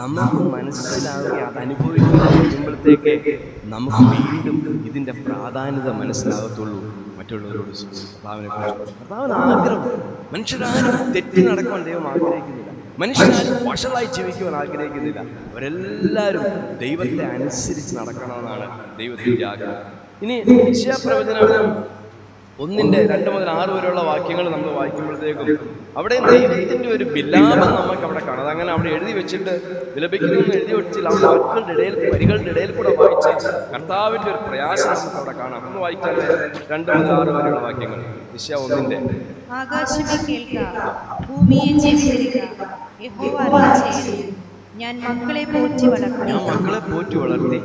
നമുക്ക് മനസ്സിലാവുകയും അത് അനുഭവിക്കുമ്പോഴത്തേക്ക് നമുക്ക് വീണ്ടും ഇതിന്റെ പ്രാധാന്യത മനസ്സിലാകത്തുള്ളൂ. മറ്റുള്ളവരോട് കർത്താവിന് ആഗ്രഹം. മനുഷ്യരാരും തെറ്റി നടക്കുവാൻ ദൈവം ആഗ്രഹിക്കുന്നില്ല. മനുഷ്യരാരും വഷളായി ജീവിക്കുവാൻ ആഗ്രഹിക്കുന്നില്ല. അവരെല്ലാവരും ദൈവത്തെ അനുസരിച്ച് നടക്കണമെന്നാണ് ദൈവത്തിന്റെ ആഗ്രഹം. ഇനി യെശയ്യാപ്രവചനം 1:2 മുതൽ 6 വരെയുള്ള വാക്യങ്ങൾ നമ്മൾ വായിക്കുമ്പോഴത്തേക്കും അവിടെ ദൈവത്തിന്റെ ഒരു വിലാപം നമുക്ക് അവിടെ കാണാം. അതങ്ങനെ അവിടെ എഴുതി വെച്ചിട്ട് വിലപിക്കുന്നു എഴുതി വെച്ചില്ല. ആ വരികളുടെ ഇടയിൽ കൂടെ വായിച്ച കർത്താവിന്റെ ഒരു പ്രയാസം നമുക്ക് അവിടെ കാണാം. ഒന്ന് വായിക്കാൻ 2 മുതൽ 6 വരെയുള്ള വാക്യങ്ങൾ. യെശയ്യാ 1. ആകാശമേ കേൾക്ക, ഭൂമിയെ ചെവിതിരിക്ക, യഹോവ അരുളിച്ചെയ്യുന്നു. ഞാൻ മക്കളെ പോറ്റി വളർത്തി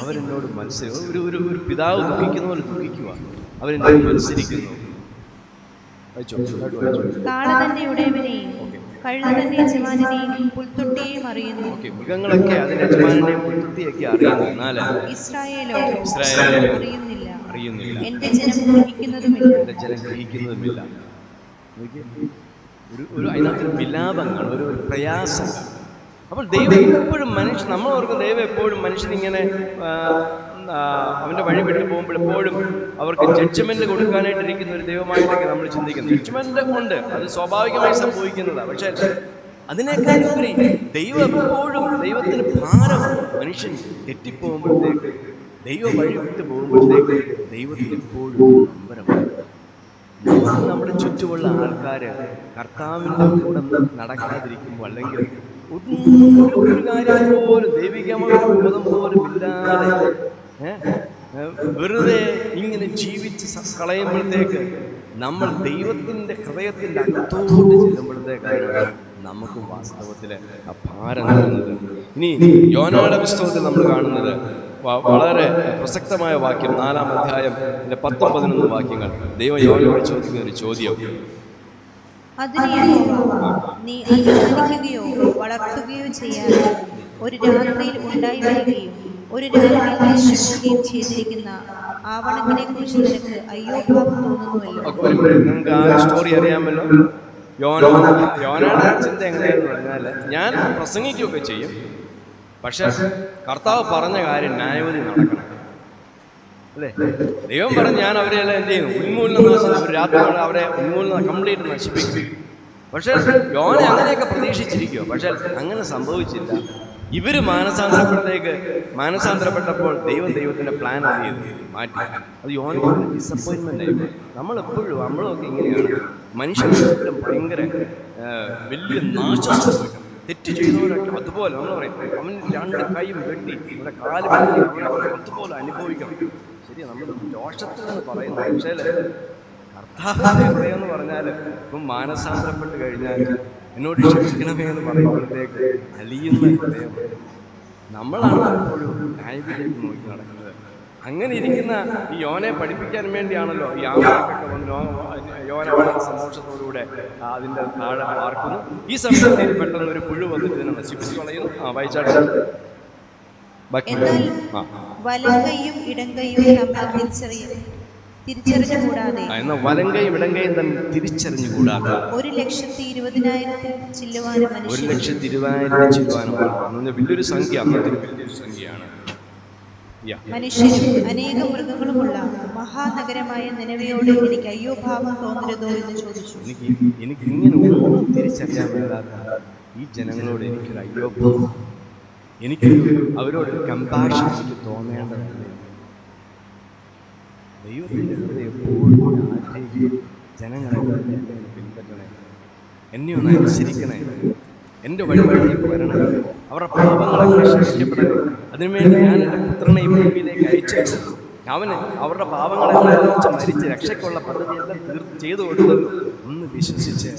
അവരെന്നോട് മത്സരിക്കും. ഒരു പിതാവ് ദുഃഖിക്കുന്ന പോലെ ദുഃഖിക്കുക. അവരെന്നോട് മത്സരിക്കുന്നു. കാള തന്നെ ഉടയവനെയും കഴുത തന്നെ യജമാനെയും പുൽത്തൊട്ടിയെയും അറിയുന്നു. മൃഗങ്ങളൊക്കെ അതിന്റെ യജമാനെയും പുൽത്തൊട്ടിയൊക്കെ അറിയുന്നു. ഇസ്രായേലോ അറിയുന്നില്ല. എന്റെ ജനം ഗ്രഹിക്കുന്നതുമില്ല. അതിനകത്ത് വിലാപങ്ങൾ, ഒരു പ്രയാസം. അപ്പോൾ ദൈവം എപ്പോഴും നമ്മൾ ഓർക്കും ദൈവം എപ്പോഴും മനുഷ്യനിങ്ങനെ അവന്റെ വഴി വിട്ടു പോകുമ്പോൾ എപ്പോഴും അവർക്ക് ജഡ്ജ്മെന്റ് കൊടുക്കാനായിട്ടിരിക്കുന്ന ഒരു ദൈവമായിട്ടൊക്കെ നമ്മൾ ചിന്തിക്കുന്നു. ജഡ്ജ്മെന്റ് ഉണ്ട്, അത് സ്വാഭാവികമായി സംഭവിക്കുന്നതാണ്. പക്ഷെ അതിനേക്കാൾ ഉപരി ദൈവം എപ്പോഴും ദൈവത്തിന് ഭാരം. മനുഷ്യൻ തെറ്റിപ്പോകുമ്പോഴത്തേക്ക്, ദൈവ വഴി വിട്ട് പോകുമ്പോഴത്തേക്ക് ദൈവത്തിന് എപ്പോഴും നൊമ്പരമാണ്. നമുക്ക് നമ്മുടെ ചുറ്റുമുള്ള ആൾക്കാര് കർത്താവിൻ്റെ കൂടെ നടക്കാതിരിക്കുമ്പോൾ, അല്ലെങ്കിൽ ഒരു കാര്യം പോലും ദൈവികമായ ബോധം പോലും ഇല്ലാതെ വെറുതെ ഇങ്ങനെ ജീവിച്ച് കളയുമ്പോഴത്തേക്ക് നമ്മൾ ദൈവത്തിൻ്റെ ഹൃദയത്തിൻ്റെ അകത്തോട്ട് ചെല്ലുമ്പോഴത്തേക്കാണ് നമുക്ക് വാസ്തവത്തില് ആ ഭാരം നൽകുന്നത്. ഇനി യോനയുടെ പുസ്തകത്തിൽ നമ്മൾ കാണുന്നത് വളരെ പ്രസക്തമായ വാക്യം, 4-ാം അധ്യായം 10-11 വാക്യങ്ങൾ. ദൈവം യോനയോട് ചോദിക്കുന്ന ഒരു ചോദ്യം: നീ അധ്വാനിക്കുകയോ വളർത്തുകയോ ചെയ്യാതെ ഒരു രാത്രിയിൽ ഉണ്ടായി വരികയും ഒരു രാത്രിയിൽ നശിക്കുകയും ചെയ്തിരിക്കുന്ന ആവണത്തിനെ കുറിച്ച് നിനക്ക് അയ്യോ പാപം തോന്നുന്നുവല്ലോ. നിങ്ങൾക്ക് ആ സ്റ്റോറി അറിയാമല്ലോ. യോനയുടെ ചിന്ത എങ്ങനെയാണെന്ന് പറഞ്ഞാൽ, ഞാൻ പ്രസംഗിക്കുകയൊക്കെ ചെയ്യും, പക്ഷെ കർത്താവ് പറഞ്ഞ കാര്യം ന്യായവിധി നടക്കണം, അല്ലേ? ദൈവം പറഞ്ഞ് ഞാൻ അവരെല്ലാം എന്ത് ചെയ്യുന്നു? ഉന്മൂലനം, ഒരു രാത്രി അവരെ ഉന്മൂലനം കംപ്ലീറ്റ് നശിപ്പിക്കും. പക്ഷെ യോന അങ്ങനെയൊക്കെ പ്രതീക്ഷിച്ചിരിക്കുമോ? പക്ഷെ അങ്ങനെ സംഭവിച്ചില്ല. ഇവര് മാനസാന്തരപ്പെട്ടപ്പോൾ ദൈവത്തിന്റെ പ്ലാൻ അത് ചെയ്തു മാറ്റി. അത് യോനയ്ക്ക് ഡിസപ്പോയിൻമെന്റ് ആയി. നമ്മളൊക്കെ ഇങ്ങനെയാണ്. മനുഷ്യരെപ്പോഴും ഭയങ്കര വലിയ നാശം സംഭവിക്കണം. തെറ്റ് ചെയ്തവരൊക്കെ അതുപോലെ നമ്മൾ പറയും, അവൻ 2 കൈയും വെട്ടി നമ്മുടെ കാല് വെട്ടി അവനെ അതുപോലെ അനുഭവിക്കണം. ശരി, നമ്മൾ ദോഷത്തിൽ നിന്ന് പറയുന്നു. പക്ഷേ കർത്താവിന്റെ ഹൃദയം എന്ന് പറഞ്ഞാൽ ഇപ്പം മാനസാന്തരപ്പെട്ട് കഴിഞ്ഞാൽ എന്നോട് ക്ഷമിക്കണമേ എന്ന് പറയുമ്പോഴത്തേക്ക് അലിയുന്ന ഹൃദയം. നമ്മളാണ് എപ്പോഴും ന്യായവിധിയിലേക്ക് നോക്കി നടക്കുന്നത്. അങ്ങനെ ഇരിക്കുന്ന ഈ യോനയെ പഠിപ്പിക്കാൻ വേണ്ടിയാണല്ലോ ഈ ആമലേക്കൊക്കെ വന്ന് യോന വളരെ സന്തോഷത്തോടുകൂടെ അതിൻ്റെ താഴെ പാർക്കുന്നു. ഈ സമയത്ത് പെട്ടെന്ന് ഒരു പുഴു വന്നിട്ട് ഇതിനെ നശിപ്പിച്ചു കളയുന്നു. വായിച്ചാട്ടെ. എന്നാൽ വലങ്കയും ഇടങ്കയും തിരിച്ചറിഞ്ഞുകൂടാതെ എന്നാൽ വലങ്കയും ഇടങ്കയും തമ്മിൽ തിരിച്ചറിഞ്ഞുകൂടാതെ 1,20,000 ചില്ലുവാനും 1,20,000 ചില്ലുവാനും വലിയൊരു സംഖ്യ, അന്നത്തെ വലിയൊരു സംഖ്യയാണ്. മനുഷ്യരും അനേക മൃഗങ്ങളുമുള്ള മഹാനഗരമായ നിനവയോട് എനിക്ക് അയ്യോ ഭാവം തോന്നരുതോ എന്ന് ചോദിച്ചു. എനിക്ക് ഇങ്ങനെ ഒന്നും തിരിച്ചറിയാൻ മേലാത്ത ഈ ജനങ്ങളോട് എനിക്കൊരു അയ്യോ ഭാവം, എനിക്ക് അവരോട് കമ്പാഷൻ എനിക്ക് തോന്നേണ്ടതല്ലേ. ദൈവത്തിൻ്റെ ഹൃദയം എപ്പോഴും ആഗ്രഹിക്കും, ജനങ്ങളെ പിൻപറ്റണേ, എന്നെ ഒന്ന് അനുസരിക്കണേ, എൻ്റെ വഴിവഴിക്ക് വരണേ, അവരുടെ പാപങ്ങളെ ക്ഷമിക്കപ്പെടണേ. അതിനുവേണ്ടി ഞാൻ എൻ്റെ പുത്രനെ ഈ ഭൂമിയിലേക്ക് അയച്ചു. അവന് അവരുടെ പാപങ്ങളെ മരിച്ച് രക്ഷയ്ക്കുള്ള പദ്ധതിയെല്ലാം ചെയ്തു കൊടുത്തത് ഒന്ന് വിശ്വസിച്ച്,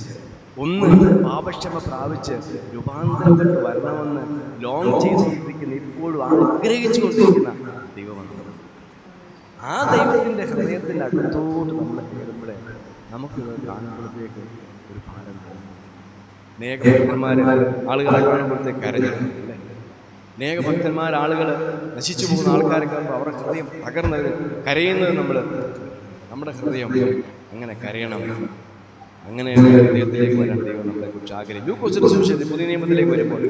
ഒന്ന് പാപക്ഷമ പ്രാപിച്ച് രൂപാന്തരപ്പെട്ട് വരണമെന്ന് ലോങ് ചെയ്തുകൊണ്ടിരിക്കുന്ന, ഇപ്പോഴും ആഗ്രഹിച്ചു കൊണ്ടിരിക്കുന്ന ദൈവമാണ്. ആ ദൈവത്തിൻ്റെ ഹൃദയത്തിൻ്റെ അടുത്തോട്ട് നമ്മൾ കയറുമ്പോഴേ നമുക്കിത് കാണുമ്പോഴത്തേക്ക് ഒരു ഭാരം തോന്നും. അനേക ഭക്തന്മാർ ആളുകളെ കാണുമ്പോഴത്തേക്ക് കരഞ്ഞിട്ടുണ്ട്. അനേക ഭക്തന്മാർ ആളുകൾ നശിച്ചു പോകുന്ന ആൾക്കാരെ കാണുമ്പോൾ അവരുടെ ഹൃദയം തകർന്നത് കരയുന്നത് നമ്മുടെ ഹൃദയം അങ്ങനെ കരയണം. അങ്ങനെ ഹൃദയത്തിലേക്ക് വരാൻ ദൈവം നമ്മളെ കുറിച്ച് ആഗ്രഹിക്കും. ലൂക്കോസിന്റെ സുവിശേഷത്തിൽ പുതിയ നിയമത്തിലേക്ക് വരുമ്പോൾ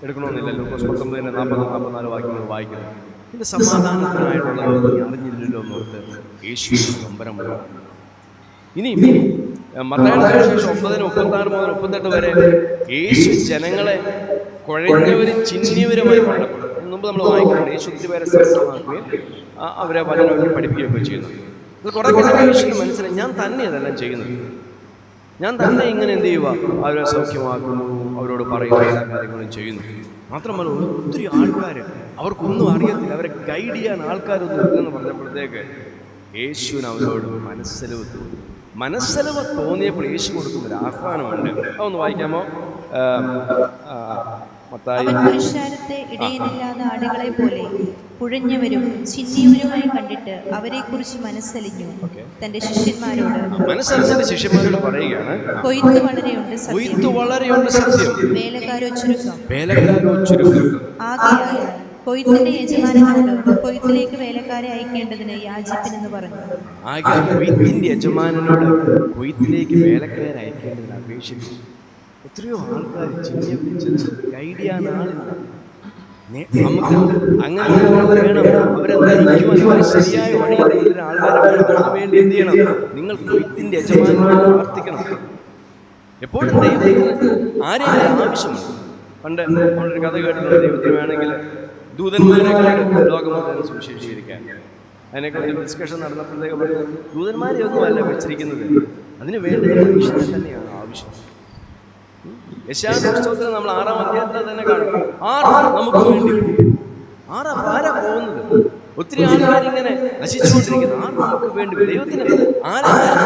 എടുക്കണമെന്നില്ല. ലൂക്കോസ് 19:40-44 വാക്യങ്ങൾ വായിക്കുന്നു. ഇതിന്റെ സമാധാനത്തിനായിട്ടുള്ളത് അറിഞ്ഞില്ലല്ലോ എന്നോർത്ത് യേശു നൊമ്പരം വന്നു. ഇനി മത്തായിയുടെ സുവിശേഷം 9:36-38 വരെ യേശു ജനങ്ങളെ കുഴഞ്ഞവരും ചിന്നിയവരുമായി കണ്ടപ്പോൾ മുമ്പ് നമ്മൾ വായിക്കുന്നുണ്ട്. യേശു ഒത്തിരി പേരെ സൗഖ്യമാക്കുകയും അവരെ വചനമൊക്കെ പഠിപ്പിക്കുകയൊക്കെ ചെയ്യുന്നു. ഇത് കുറെ കഴിഞ്ഞ യേശുവിന് മനസ്സിലായി, ഞാൻ തന്നെ ഇതെല്ലാം ചെയ്യുന്നത്, ഞാൻ തന്നെ ഇങ്ങനെ എന്ത് ചെയ്യുക, അവരെ സൗഖ്യമാക്കുന്നു, അവരോട് പറയുന്ന എല്ലാ കാര്യങ്ങളും ചെയ്യുന്നു. മാത്രമല്ല ഒത്തിരി ആൾക്കാർ അവർക്കൊന്നും അറിയത്തില്ല, അവരെ ഗൈഡ് ചെയ്യാൻ ആൾക്കാരൊന്നും ഇല്ലെന്ന് പറഞ്ഞപ്പോഴത്തേക്ക് യേശുവിന് അവരോട് മനസ്സലിവ് തോന്നി. മനസ്സലിവ് തോന്നിയപ്പോൾ യേശു കൊടുക്കുന്നൊരു ആഹ്വാനമുണ്ട്. അതൊന്ന് വായിക്കാമോ? പുരുഷാരത്തെ ഇടയിലില്ലാതെ ആടുകളെ പോലെ കുഴഞ്ഞവരും ചിന്നിയവരുമായി കണ്ടിട്ട് അവരെ കുറിച്ച് മനസ്സലിഞ്ഞു. തന്റെ ശിഷ്യന്മാരോട് പറയുകയാണ്, കൊയ്ത്ത് വളരെയുണ്ട് സത്യം, വേലക്കാരോ ചുരുക്കം. ആകയാൽ കൊയ്ത്തിന്റെ യജമാനനോട് കൊയ്ത്തിലേക്ക് വേലക്കാരെ അയക്കേണ്ടതിന് യാചിപ്പിനെന്ന് പറഞ്ഞു. കൊയ്ത്തിന്റെ യജമാനനോട് കൊയ്ത്തിലേക്ക് വേലക്കാരെ അയക്കേണ്ടതിന് അപേക്ഷിച്ചു. എത്രയോ ആൾക്കാർ ചിന്തിച്ച് ഗൈഡ് ചെയ്യാൻ ആളില്ല. നമുക്ക് അങ്ങനെ വേണം. അവരെ നയിക്കുവാൻ അവരെ ശരിയായ വഴിയിൽ കൊണ്ടുവരുന്ന ആൾക്കാരെ വേണം. അതിനുവേണ്ടി എന്ത് ചെയ്യണം? നിങ്ങൾ കൊയ്ത്തിന്റെ യജമാനോട് പ്രാർത്ഥിക്കണം. എപ്പോഴും ദൈവത്തിന് ആരെയും ആവശ്യമുണ്ട്. പണ്ട് നമ്മളൊരു കഥ കേട്ടിട്ടുണ്ട്, ദൈവത്തിന് വേണമെങ്കിൽ ദൂതന്മാരെ കൊണ്ട് ലോകം മുഴുവൻ സുവിശേഷീകരിക്കാൻ. അതിനെക്കുറിച്ച് ഡിസ്കഷൻ നടന്നപ്പോഴത്തേക്ക് പറഞ്ഞു, ദൂതന്മാരെ ഒന്നുമല്ല വെച്ചിരിക്കുന്നത്, അതിന് വേണ്ടി മനുഷ്യനെ തന്നെയാണ് ആവശ്യം. യെശയ്യാ പുസ്തകത്തിൽ നമ്മൾ 6-ാം അധ്യായത്തിൽ തന്നെ കാണും, നമുക്ക് വേണ്ടി ആരാ പോകുന്നത്? ഒത്തിരി ആൾക്കാരിങ്ങനെ നശിച്ചുകൊണ്ടിരിക്കുന്നു. നമുക്ക് വേണ്ടി ദൈവത്തിന്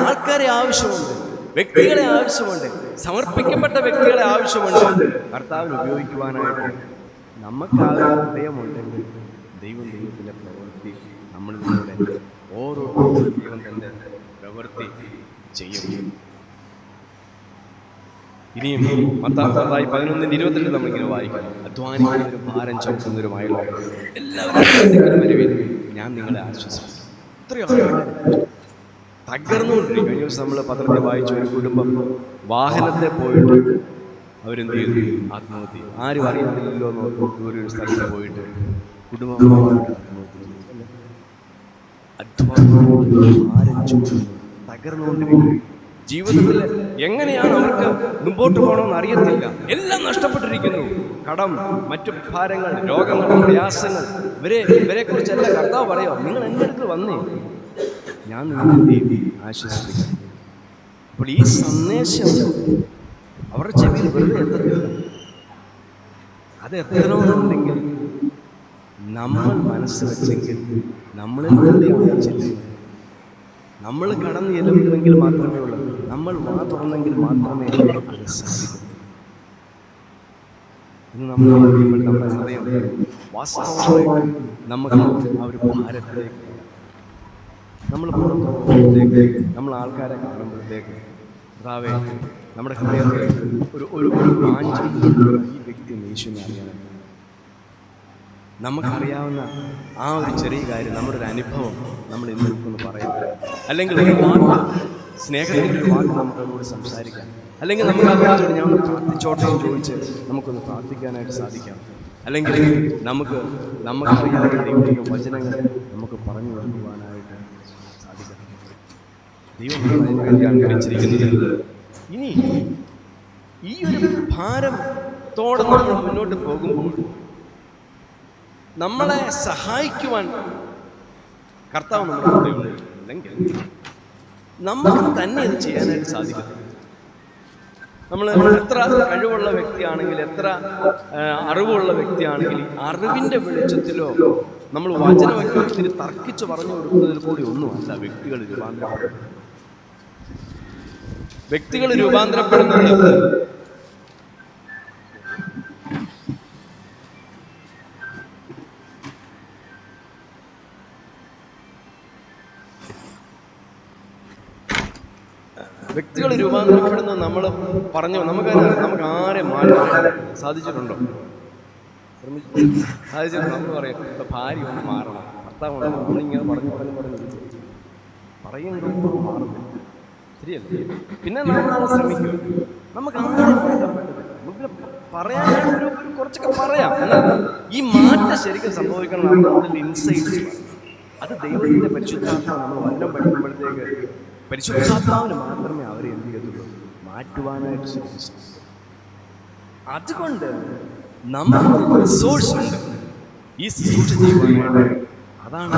ആൾക്കാരെ ആവശ്യമുണ്ട്, വ്യക്തികളെ ആവശ്യമുണ്ട്, സമർപ്പിക്കപ്പെട്ട വ്യക്തികളെ ആവശ്യമുണ്ട്. കർത്താവിന് ഉപയോഗിക്കുവാനായിട്ട് നമുക്ക് ആ ഒരു ഹൃദയമുണ്ടെങ്കിൽ ദൈവത്തിന്റെ പ്രവൃത്തി നമ്മളിലൂടെ ഓരോ ദൈവം തന്റെ പ്രവൃത്തി ചെയ്യും. ഇനിയും മത്തായി 11:22 നമ്മളിങ്ങനെ വായിക്കണം, അധ്വാനിക്കുന്നവരും ഭാരം ചുമക്കുന്നവരുമായുള്ള എല്ലാവരും ഞാൻ നിങ്ങളെ ആശ്വസിപ്പിക്കും. ഇത്രയോ തകർന്നുകൊണ്ടിരിക്കും. കഴിഞ്ഞ ദിവസം നമ്മൾ പത്രത്തിൽ വായിച്ചു, ഒരു കുടുംബം വാഹനത്തെ പോയിട്ട് അവരെന്ത് ചെയ്തു? ആത്മഹത്യ. ആരും അറിയത്തില്ലല്ലോ എന്ന് ഒരു സ്ഥലത്ത് പോയിട്ട് കുടുംബം തകർന്നുകൊണ്ടിരിക്കും. ജീവിതത്തിൽ എങ്ങനെയാണ് അവർക്ക് മുമ്പോട്ട് പോകണമെന്ന് അറിയത്തില്ല. എല്ലാം നഷ്ടപ്പെട്ടിരിക്കുന്നു. കടം, മറ്റു ഭാരങ്ങൾ, രോഗങ്ങൾ, പ്രയാസങ്ങൾ. ഇവരെ കുറിച്ചല്ല കർത്താവ് പറയോ, നിങ്ങൾ എൻ്റെ അടുത്ത് വന്നേ, ഞാൻ നിങ്ങളെ ആശ്വസിപ്പിക്കാം. അപ്പോൾ ഈ സന്ദേശം അവരുടെ ചെവിയിൽ വെറുതെ എത്തത്തില്ല. അത് എത്തണമെന്നുണ്ടെങ്കിൽ നമ്മൾ മനസ്സ് വെച്ചെങ്കിൽ നമ്മളിൽ വേണ്ടിയാണ് ചെല്ലുന്നത്. നമ്മൾ കടന്നു ചെല്ലുന്നുവെങ്കിൽ മാത്രമേ ഉള്ളൂ, നമ്മൾ വാ തുറന്നെങ്കിൽ മാത്രമേ അത് സാധിക്കൂ. ഇന്ന് നമ്മൾ നമ്മുടെ ഹൃദയം വാസ്തവമായി നമുക്ക് ആ ഒരു ഭാരത്തിലേക്ക്, നമ്മൾ പുറത്തോട്ടേക്ക്, നമ്മൾ ആൾക്കാരെ കാണുമ്പോഴത്തേക്ക് കർത്താവേ, നമ്മുടെ ഹൃദയത്തിൽ ഒരു വാഞ്ച, ഈ വ്യക്തി യേശുവിനെ അറിയണം. നമുക്കറിയാവുന്ന ആ ഒരു ചെറിയ കാര്യം, നമ്മുടെ ഒരു അനുഭവം നമ്മൾ ഇന്ന് പറയാം. അല്ലെങ്കിൽ ഒരു വാക്ക്, സ്നേഹത്തിൻ്റെ ഒരു വാക്ക് നമുക്കതോട് സംസാരിക്കാം. അല്ലെങ്കിൽ നമുക്ക് അതിനോട് ഞാൻ ഒന്ന് പ്രാർത്ഥിച്ചോട്ടെന്ന് ചോദിച്ച് നമുക്കൊന്ന് പ്രാർത്ഥിക്കാനായിട്ട് സാധിക്കാം. അല്ലെങ്കിൽ നമുക്കറിയാവുന്ന ദൈവത്തിൻ്റെ വചനങ്ങൾ നമുക്ക് പറഞ്ഞു കൊടുക്കുവാനായിട്ട് സാധിക്കാം. ദൈവം അതിന് വേണ്ടിയാണ് ഗ്രഹിച്ചിരിക്കുന്നത്. ഇനി ഈ ഒരു ഭാരത്തോടെ നമ്മൾ മുന്നോട്ട് പോകുമ്പോൾ നമ്മളെ സഹായിക്കുവാൻ കർത്താവ് നമ്മുടെ കൂടെ ഉണ്ടെങ്കിൽ നമുക്ക് തന്നെ ഇത് ചെയ്യാനായിട്ട് സാധിക്കും. നമ്മൾ എത്ര കഴിവുള്ള വ്യക്തിയാണെങ്കിൽ, എത്ര അറിവുള്ള വ്യക്തിയാണെങ്കിൽ, അറിവിൻ്റെ വെളിച്ചത്തിലോ നമ്മൾ വചനവ്യക്തത്തിന് തർക്കിച്ച് പറഞ്ഞു കൊടുക്കുന്നതിൽ കൂടി ഒന്നുമല്ല വ്യക്തികൾ രൂപാന്തരപ്പെടുന്നത്. വ്യക്തികൾ രൂപാന്തരപ്പെടുന്നത് നമ്മൾ പറഞ്ഞു, നമുക്ക് ആരെ മാറ്റാൻ സാധിച്ചിട്ടുണ്ടോ? സാധിച്ചിട്ടുണ്ട്. നമ്മൾ പറയാം, ഇപ്പം ഭാര്യ ഒന്ന് മാറണം, ഭർത്താവ് നമ്മളിങ്ങനെ പറഞ്ഞു പറയുമ്പോൾ മാറുന്നില്ല. ശരിയല്ലേ? പിന്നെ നമ്മൾ ശ്രമിക്കും, നമുക്ക് ആരെ മാറ്റാൻ പറ്റും, നമുക്ക് പറയാനായിട്ട് കുറച്ചൊക്കെ പറയാം. എന്നാൽ ഈ മാറ്റം ശരിക്കും സംഭവിക്കണം നമ്മുടെ ഇൻസൈറ്റ്സ്. അത് ദൈവത്തിൻ്റെ പരിശുദ്ധാത്മാവ് നമ്മൾ വചനം പഠിക്കുമ്പോഴത്തേക്ക് പരിശുദ്ധാത്മാവിന് മാത്രമേ അവരെ എന്ത് ചെയ്യത്തുള്ളൂ, മാറ്റുവാനായിട്ട് ശ്രമിച്ചു. അതുകൊണ്ട് നമുക്ക് റിസോഴ്സ് ഉണ്ട് ഈ ശുശ്രൂഷ ചെയ്യുവാനായിട്ട്. അതാണ്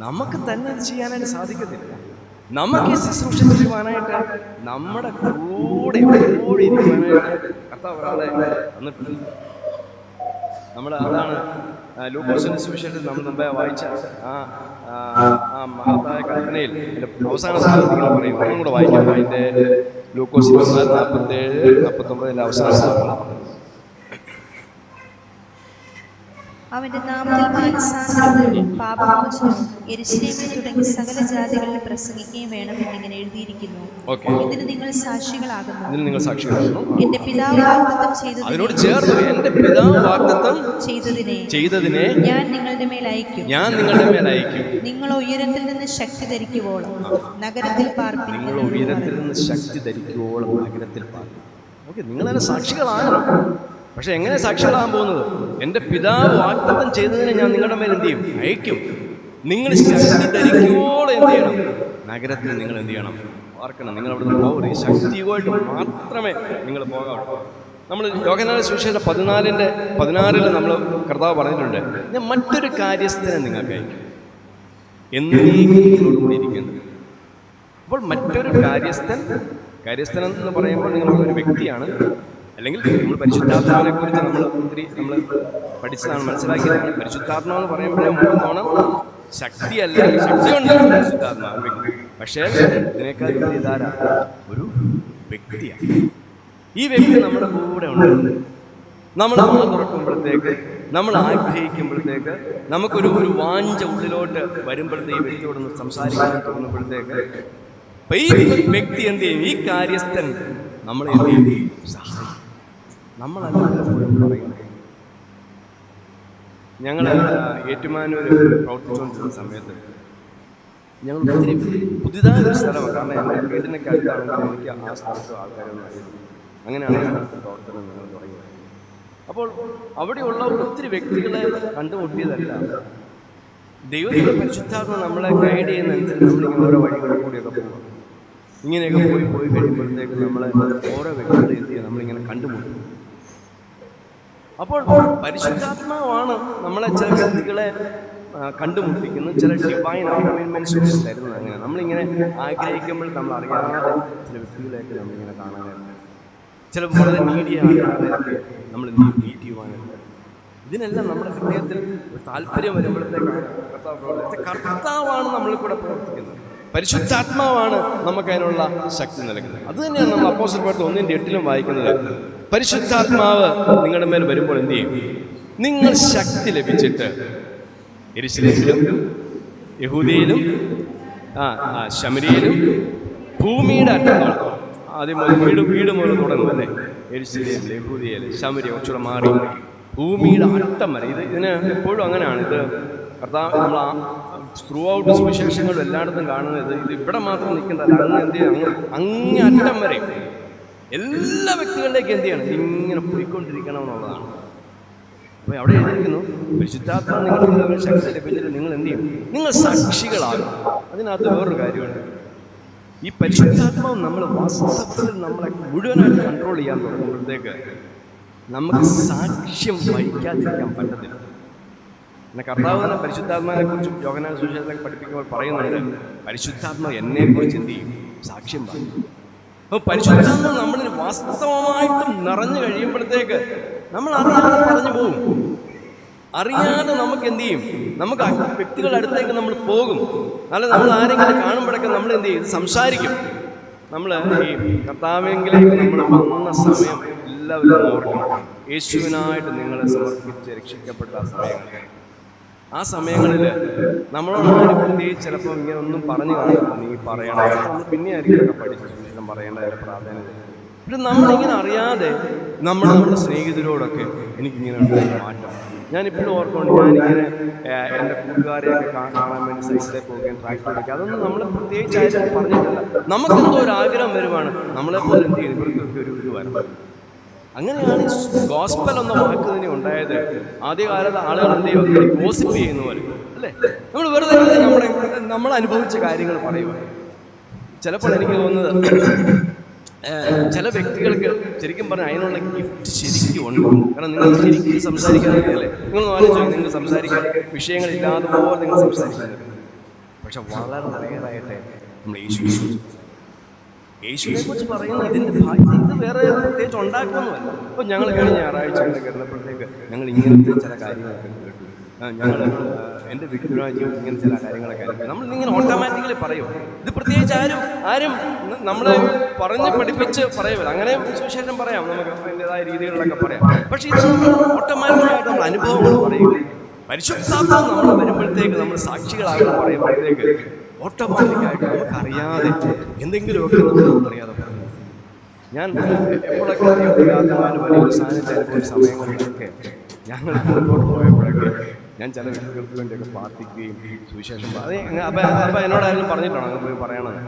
നമുക്ക് തന്നെ ഇത് ചെയ്യാനായിട്ട് സാധിക്കത്തില്ല. നമുക്ക് ഈ ശുശ്രൂഷ ചെയ്യുവാനായിട്ട് നമ്മുടെ കൂടെ എപ്പോഴും ഇരിക്കുവാനായിട്ട് കർത്താവ് ഒരാളെ വന്നിട്ടുണ്ട്. അതാണ് ലൂക്കോസിന്റെ സുവിശേഷത്തിൽ നമ്മൾ മുമ്പേ വായിച്ച ആ മഹത്തായ കൽപ്പനയിൽ അവസാന ഭാഗത്ത് പറയും. ഒന്നും കൂടെ വായിക്കാം. അതിന്റെ ലൂക്കോസ് 24:47-49 അവസാന അവന്റെ നാമത്തിൽ മാനസാന്തരവും പാപമോചനവും യെരൂശലേമിൽ തുടങ്ങി സകല ജാതികളിൽ പ്രസംഗിക്കുകയും വേണം എന്നിങ്ങനെ എഴുതിയിരിക്കുന്നു. ഇതിന് നിങ്ങൾ സാക്ഷികളാകുന്നു. എന്റെ പിതാവ് വാഗ്ദത്തം ചെയ്തതിനെ ഞാൻ നിങ്ങളുടെ മേൽ അയക്കും. നിങ്ങൾ ഉയരത്തിൽ നിന്ന് ശക്തി ധരിക്കുവോളം നഗരത്തിൽ പാർപ്പിൻ. നഗരത്തിൽ പാർപ്പിൻ. നിങ്ങളെ സാക്ഷികളാകണം. പക്ഷെ എങ്ങനെ സാക്ഷികളാകാൻ പോകുന്നത്? എൻ്റെ പിതാവ് വാഗ്ദത്തം ചെയ്തതിനെ ഞാൻ നിങ്ങളുടെ മേൽ എന്ത് ചെയ്യും? അയക്കും. നിങ്ങൾ ശക്തി ധരിക്കുവോളം എന്ത് ചെയ്യണം? നഗരത്തിൽ നിങ്ങൾ എന്ത് ചെയ്യണം? ഓർക്കണം, നിങ്ങൾ അവിടുന്ന് പോകരുത്. ഈ ശക്തിയുമായിട്ട് മാത്രമേ നിങ്ങൾ പോകാവൂ. നമ്മൾ യോഹന്നാന്റെ സുവിശേഷം 14:16 നമ്മൾ കർത്താവ് പറഞ്ഞിട്ടുണ്ട്, ഞാൻ മറ്റൊരു കാര്യസ്ഥനെ നിങ്ങൾക്ക് അയക്കും, എന്നോടുകൂടി ഇരിക്കുന്നത്. അപ്പോൾ മറ്റൊരു കാര്യസ്ഥൻ എന്ന് പറയുമ്പോൾ നിങ്ങൾ ഒരു വ്യക്തിയാണ്, അല്ലെങ്കിൽ നമ്മൾ പരിശുദ്ധാത്മാവിനെ കുറിച്ച് നമ്മൾ പഠിച്ചതാണ്, മനസ്സിലാക്കിയതാണ്. പരിശുദ്ധാത്മാവെന്ന് പറയുമ്പോഴേ ഓണം ശക്തിയല്ല, ശക്തിയുണ്ട് പരിശുദ്ധാത്മാവ് വ്യക്തി. പക്ഷേ ഇതിനേക്കാൾ ഇതാരാ? ഒരു വ്യക്തിയാണ്. ഈ വ്യക്തി നമ്മുടെ കൂടെ ഉണ്ട്. നമ്മൾ തുറക്കുമ്പോഴത്തേക്ക്, നമ്മൾ ആഗ്രഹിക്കുമ്പോഴത്തേക്ക്, നമുക്കൊരു വാഞ്ച ഉള്ളിലോട്ട് വരുമ്പോഴത്തേക്ക്, ഈ വ്യക്തിയോടൊന്ന് സംസാരിക്കാൻ തോന്നുമ്പോഴത്തേക്ക് ഈ വ്യക്തി എന്ത് ചെയ്യും? ഈ കാര്യസ്ഥൻ നമ്മളെ എന്ത് ചെയ്യും? സഹായിക്കും. നമ്മളല്ല പറയുന്നത്. ഞങ്ങൾ ഏറ്റുമാനൂർ പ്രവർത്തിച്ചുകൊണ്ടിരുന്ന സമയത്ത് ഞങ്ങൾ ഒത്തിരി പുതിയതായ ഒരു സ്ഥലമാണ്. കാരണം എൻ്റെ വീടിനൊക്കെ അടുത്താണെങ്കിൽ എനിക്ക് ആ സ്ഥലത്ത് ആൾക്കാരൊന്നും അറിയുന്നു. അങ്ങനെയാണ് ഈ സ്ഥലത്ത് പ്രവർത്തനം ഞങ്ങൾ തുടങ്ങിയത്. അപ്പോൾ അവിടെയുള്ള ഒത്തിരി വ്യക്തികളെ കണ്ടുമുട്ടിയതല്ല, ദൈവത്തിന്റെ പരിശുദ്ധാത്മ നമ്മളെ ഗൈഡ് ചെയ്യുന്നതനുസരിച്ച് നമ്മളിങ്ങനെ ഓരോ വഴികളിൽ കൂടിയൊക്കെ പോകും. ഇങ്ങനെയൊക്കെ പോയി കഴിയുമ്പോഴത്തേക്ക് നമ്മളെ ഓരോ വ്യക്തികളെ എന്ത് ചെയ്യുക? നമ്മളിങ്ങനെ കണ്ടുമുട്ടും. അപ്പോൾ പരിശുദ്ധാത്മാവാണ് നമ്മളെ ചില വ്യക്തികളെ കണ്ടുമുട്ടിക്കുന്നത്, ചില ഡിവൈൻ അപ്പോയിൻമെന്റ്സ് തരുന്നത്. അങ്ങനെ നമ്മളിങ്ങനെ ആഗ്രഹിക്കുമ്പോൾ നമ്മൾ അറിയാതെ ചില വ്യക്തികളെയൊക്കെ നമ്മളിങ്ങനെ കാണാനായിട്ട്, ചില വളരെ മീഡിയ ആൾക്കാരെയൊക്കെ നമ്മൾ മീറ്റ് ചെയ്യുവാനായിട്ട്, ഇതിനെല്ലാം നമ്മുടെ ഹൃദയത്തിൽ ഒരു താല്പര്യം വരുമ്പോഴത്തേക്കാണ് കർത്താവാണ് നമ്മളിൽ കൂടെ പ്രവർത്തിക്കുന്നത്. പരിശുദ്ധാത്മാവാണ് നമുക്ക് അതിനുള്ള ശക്തി നൽകുന്നത്. അത് തന്നെയാണ് നമ്മൾ അപ്പോസ്തല പ്രവൃത്തി 1:8 വായിക്കുന്നത്. പരിശുദ്ധാത്മാവ് നിങ്ങളുടെ മേൽ വരുമ്പോൾ എന്ത് ചെയ്യും? നിങ്ങൾ ശക്തി ലഭിച്ചിട്ട് യെരൂശലേമിലും യഹൂദയിലും ശമരിയിലും ഭൂമിയുടെ അറ്റത്തോളം, ആദ്യം വീട് മുതൽ തുടങ്ങും അല്ലേ? യെരൂശലേമിൽ, യഹൂദയിൽ, ശമരിയ കുറച്ചുകൂടെ മാറി ഭൂമിയുടെ അറ്റം വരെ. ഇതിന് എപ്പോഴും അങ്ങനെയാണ്. ഇത് കർത്താവ് നമ്മൾ ത്രൂ ഔട്ട് സുവിശേഷങ്ങളും എല്ലായിടത്തും കാണുന്നത് ഇത് ഇവിടെ മാത്രം നിൽക്കുന്നതല്ല. അങ്ങ് എന്ത് ചെയ്യണം? അങ്ങേ അറ്റം വരെ എല്ലാ വ്യക്തികളിലേക്ക് എന്ത് ചെയ്യണം? ഇങ്ങനെ പോയിക്കൊണ്ടിരിക്കണം എന്നുള്ളതാണ്. അപ്പോൾ അവിടെ എഴുതിയിരിക്കുന്നു, പരിശുദ്ധാത്മാവ് നിങ്ങൾക്ക് ശക്തി ലഭിച്ചിട്ട് നിങ്ങൾ എന്ത് ചെയ്യും? നിങ്ങൾ സാക്ഷികളാകും. അതിനകത്ത് വേറൊരു കാര്യമുണ്ട്. ഈ പരിശുദ്ധാത്മാവ് നമ്മൾ വാസ്തവത്തിൽ നമ്മളെ മുഴുവനായിട്ട് കൺട്രോൾ ചെയ്യാൻ തുടങ്ങുമ്പോഴത്തേക്ക് നമുക്ക് സാക്ഷ്യം വഹിക്കാതിരിക്കാൻ പറ്റത്തില്ല. പിന്നെ കർത്താവ് തന്നെ പരിശുദ്ധാത്മാവിനെ കുറിച്ചും യോഹന്നാൻ സുവിശേഷത്തിലൊക്കെ പഠിപ്പിക്കുമ്പോൾ പറയുന്നുണ്ട്, പരിശുദ്ധാത്മാവ് എന്നെ കുറിച്ച് എന്ത് ചെയ്യും? സാക്ഷ്യം പറയും. അപ്പോൾ പരിശുദ്ധാത്മാവ് നമ്മളിൽ വാസ്തവമായിട്ടും നിറഞ്ഞു കഴിയുമ്പോഴത്തേക്ക് നമ്മൾ അറിയാതെ പറഞ്ഞു പോകും. അറിയാതെ നമുക്ക് എന്ത് ചെയ്യും? നമുക്ക് വ്യക്തികളുടെ അടുത്തേക്ക് നമ്മൾ പോകും. അല്ല, നമ്മൾ ആരെങ്കിലും കാണുമ്പോഴൊക്കെ നമ്മൾ എന്ത് ചെയ്യും? സംസാരിക്കും. നമ്മൾ ഈ കർത്താവെങ്കിലേക്ക് നമ്മൾ വന്ന സമയം എല്ലാവരും ഓർക്കണം. യേശുവിനായിട്ട് നിങ്ങളെ സമർപ്പിച്ച് രക്ഷിക്കപ്പെട്ട ആ സമയങ്ങളിൽ നമ്മളോട് ആരും പ്രത്യേകിച്ച് ചിലപ്പോൾ ഇങ്ങനെ ഒന്നും പറഞ്ഞു കാണില്ല, നീ പറയണം, നമ്മൾ പിന്നെ ആയിരിക്കും പഠിച്ച ശേഷം പറയേണ്ട പ്രാധാന്യം. പിന്നെ നമ്മളിങ്ങനെ അറിയാതെ നമ്മുടെ സ്നേഹിതരോടൊക്കെ എനിക്കിങ്ങനെ ഉണ്ടായ മാറ്റം ഞാനിപ്പോഴും ഓർക്കുന്നുണ്ട്. ഞാനിങ്ങനെ എൻ്റെ കൂട്ടുകാരെയൊക്കെ കാണാൻ വേണ്ടി സൈറ്റിലേക്ക് പോവുകയും ട്രാക്ടർ എടുക്കുക, അതൊന്നും നമ്മൾ പ്രത്യേകിച്ച് ആരും പറഞ്ഞിട്ടില്ല. നമുക്കെന്തോ ഒരു ആഗ്രഹം വരുവാണ്, നമ്മളെപ്പോലെ എന്ത് ചെയ്യും? ഇവർക്കൊക്കെ ഒരു വരണം. അങ്ങനെയാണ് ഗോസ്പൽ എന്ന വാക്ക് തന്നെ ഉണ്ടായത്. ആദ്യകാലത്ത് ആളുകൾ എന്ത് ചെയ്യും? ഗോസിപ്പ് ചെയ്യുന്ന പോലെ അല്ലേ? നമ്മൾ വെറുതെ നമ്മൾ അനുഭവിച്ച കാര്യങ്ങൾ പറയുക. ചിലപ്പോൾ എനിക്ക് തോന്നുന്നത് ചില വ്യക്തികൾക്ക് ശരിക്കും പറഞ്ഞാൽ അതിനുള്ള ഗിഫ്റ്റ് ശരിക്കും ഉണ്ട്. കാരണം നിങ്ങൾ ശരിക്കും സംസാരിക്കാറില്ലേ? നിങ്ങൾ ആലോചിച്ചു, നിങ്ങൾ സംസാരിക്കാൻ വിഷയങ്ങളില്ലാതെ പോലെ നിങ്ങൾ സംസാരിക്കുന്നത്. പക്ഷെ വളരെ റെയറായിട്ട് നമ്മൾ യേശുവിനെ കുറിച്ച് പറയുന്നത് ഇതിൻ്റെ ഇത് വേറെ പ്രത്യേകിച്ച് ഉണ്ടാക്കുന്നതല്ല. അപ്പോൾ ഞങ്ങൾ കഴിഞ്ഞ ഞായറാഴ്ച കിടന്നപ്പോഴത്തേക്ക് ഞങ്ങൾ ഇങ്ങനത്തെ ചില കാര്യങ്ങളൊക്കെ കേട്ടു. ഞങ്ങൾ എൻ്റെ വ്യക്തിപരമായ ജീവിതത്തിൽ ഇങ്ങനെ ചില കാര്യങ്ങളൊക്കെ ആയിരിക്കും നമ്മളിങ്ങനെ ഓട്ടോമാറ്റിക്കലി പറയും. ഇത് പ്രത്യേകിച്ച് ആരും നമ്മളെ പറഞ്ഞ് പഠിപ്പിച്ച് പറയുമല്ലോ. അങ്ങനെ സുവിശേഷം പറയാം, നമുക്ക് അതിൻ്റെതായ രീതികളിലൊക്കെ പറയാം. പക്ഷെ ഇത് ഓട്ടോമാറ്റിക്കായിട്ട് നമ്മൾ അനുഭവങ്ങൾ പറയും. പരിശുദ്ധാത്മാവ് നമ്മൾ വരുമ്പോഴത്തേക്ക് നമ്മൾ സാക്ഷികളാകുന്ന പറയുമ്പോഴത്തേക്ക് ഓട്ടോമാറ്റിക്കായിട്ട് നമുക്കറിയാതെ എന്തെങ്കിലുമൊക്കെ നമുക്കറിയാതെ പറഞ്ഞു. ഞാൻ എപ്പോഴൊക്കെ വലിയൊരു സാന്നിധ്യം അനുഭവ സമയങ്ങളിലൊക്കെ ഞങ്ങൾ മുന്നോട്ട് പോയപ്പോഴൊക്കെ ഞാൻ ചില വ്യക്തികൾക്ക് വേണ്ടിയൊക്കെ പ്രാർത്ഥിക്കുകയും സുവിശേഷം അപ്പം എന്നോടായാലും പറഞ്ഞിട്ടാണ് അങ്ങനെ പോയി പറയണത്.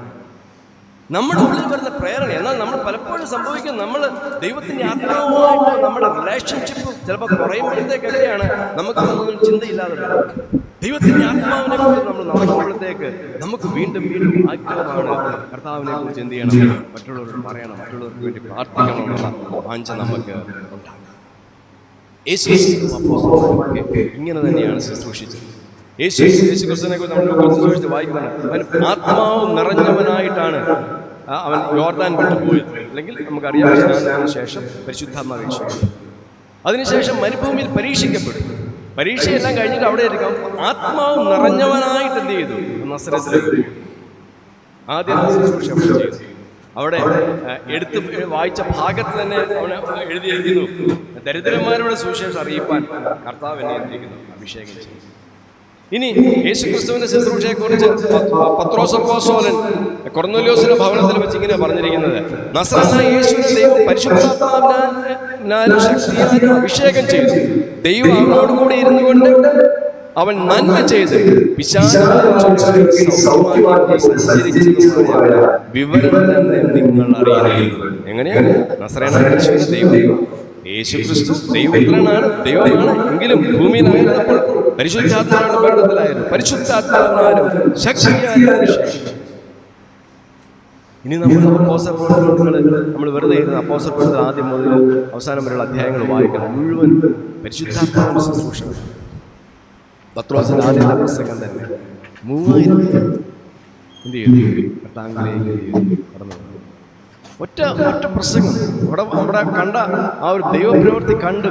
നമ്മുടെ ഉള്ളിൽ വരുന്ന പ്രേരണ. എന്നാൽ നമ്മൾ പലപ്പോഴും സംഭവിക്കും, നമ്മൾ ദൈവത്തിൻ്റെ ആത്മാവുമായിട്ട് നമ്മുടെ റിലേഷൻഷിപ്പ് ചിലപ്പോൾ കുറയുമ്പോഴത്തേക്കൊക്കെയാണ് നമുക്ക് ഒന്നും ചിന്തയില്ലാതെ വരും. ദൈവത്തിൻ്റെ ആത്മാവിനെ കുറിച്ച് നമ്മൾ നടക്കുമ്പോഴത്തേക്ക് നമുക്ക് വീണ്ടും വീണ്ടും ആഗ്രഹമാണ് കർത്താവിനെ കുറിച്ച് എന്ത് ചെയ്യണം, മറ്റുള്ളവരോട് പറയണം, മറ്റുള്ളവർക്ക് വേണ്ടി പ്രാർത്ഥിക്കണം എന്നുള്ള വാഞ്ച നമുക്ക് ഉണ്ടാകും. ഇങ്ങനെ തന്നെയാണ് ശുശ്രൂഷിച്ചത്. യേശു ക്രിസ്തുവിനെ കുറിച്ച് നമ്മൾ ശുശ്രൂഷിച്ച് വായിക്കുന്നുണ്ട്. അവൻ ആത്മാവ് നിറഞ്ഞവനായിട്ടാണ് അവൻ യോർദാൻ വിട്ടുപോയത്. അല്ലെങ്കിൽ നമുക്കറിയാം, സ്നാനത്തിന് ശേഷം പരിശുദ്ധാത്മാവ്. അതിനുശേഷം മരുഭൂമിയിൽ പരീക്ഷിക്കപ്പെടും. പരീക്ഷയെല്ലാം കഴിഞ്ഞിട്ട് അവിടെ ഇരിക്കാം. ആത്മാവ് നിറഞ്ഞവനായിട്ട് എന്ത് ചെയ്തു? നസറത്തിലേക്ക് ആദ്യം ശുശ്രൂഷ ചെയ്തു. അവിടെ എടുത്ത് വായിച്ച ഭാഗത്ത് തന്നെ അവന് എഴുതിയിരിക്കുന്നു, ദരിദ്രന്മാരുടെ സുവിശേഷം അറിയിപ്പാൻ കർത്താവ് എന്നെ എത്തിയിരിക്കുന്നു, അഭിഷേകം ചെയ്തു. ഇനി യേശുക്രിസ്തുവിന്റെ ശുശ്രൂഷയെക്കുറിച്ച് പത്രോസ് അപ്പോസ്തലൻ കൊർന്നേലിയോസിന്റെ ഭവനത്തിൽ വെച്ച് ഇങ്ങനെ പറഞ്ഞിരിക്കുന്നത്, നസറേനായ യേശുവിനെ ദൈവം പരിശുദ്ധാത്മാവിനാൽ ശക്തിയാൽ അഭിഷേകം ചെയ്തു. ദൈവം അവനോട് കൂടി ഇരുന്നു കൊണ്ട് അവൻ നന്മ ചെയ്ത് വിവരം തന്നെ നിങ്ങൾ അറിയുന്നു. എങ്ങനെയാണ്? നസറേനായ യേശുവിനെ ദൈവം, യേശുക്രിസ്തു ദൈവപുത്രനാണ്, ദൈവമാണ്. എങ്കിലും ഭൂമിയിലായിരുന്നപ്പോൾ പരിശുദ്ധാത്മാവിന്റെ ബന്ധത്തിലായിരുന്നു. പരിശുദ്ധാത്മാവിനാലും ശക്തിയാലും അഭിഷേകം. ഇനി നമ്മൾ നമ്മൾ വെറുതെ ഇരുന്ന് അപ്പോസ്തല പ്രവൃത്തികൾ ആദ്യം മുതൽ അവസാനം വരെയുള്ള അധ്യായങ്ങൾ വായിക്കണം. മുഴുവൻ പരിശുദ്ധാത്മാവിന്റെ ശുശ്രൂഷ. പത്രോസിന്റെ ആദ്യത്തെ പ്രസംഗം തന്നെ 3000 എന്ത് ചെയ്തു? കർത്താവിലേക്ക് കടന്നു. ഒറ്റ പ്രസംഗം അവിടെ കണ്ട ആ ഒരു ദൈവപ്രവൃത്തി കണ്ട്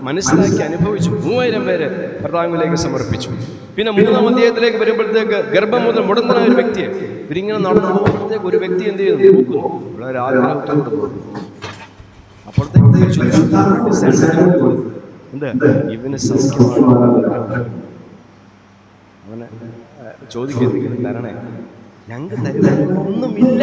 മനസ്സിലാക്കി അനുഭവിച്ചു. 3000 പേര് കർത്താവിലേക്ക് സമർപ്പിച്ചു. പിന്നെ 3-ാം അധ്യായത്തിലേക്ക് വരുമ്പോഴത്തേക്ക് ഗർഭം മുതൽ മുടന്തനായ ഒരു വ്യക്തിയെ ഇവരിങ്ങനെ നടന്നു പോകുമ്പോഴത്തേക്ക് ഒരു വ്യക്തി എന്ത് ചെയ്യുന്നു? നോക്കുന്നു. വളരെ ആഗ്രഹത്തോട് പോകുന്നു. അപ്പോഴത്തേക്ക് എന്താ ഇവന് സൗഖ്യമാണ്. അവനെ ചോദിക്കുന്നു, തരണേ. ഞങ്ങൾക്ക് തരുന്നൊന്നുമില്ല,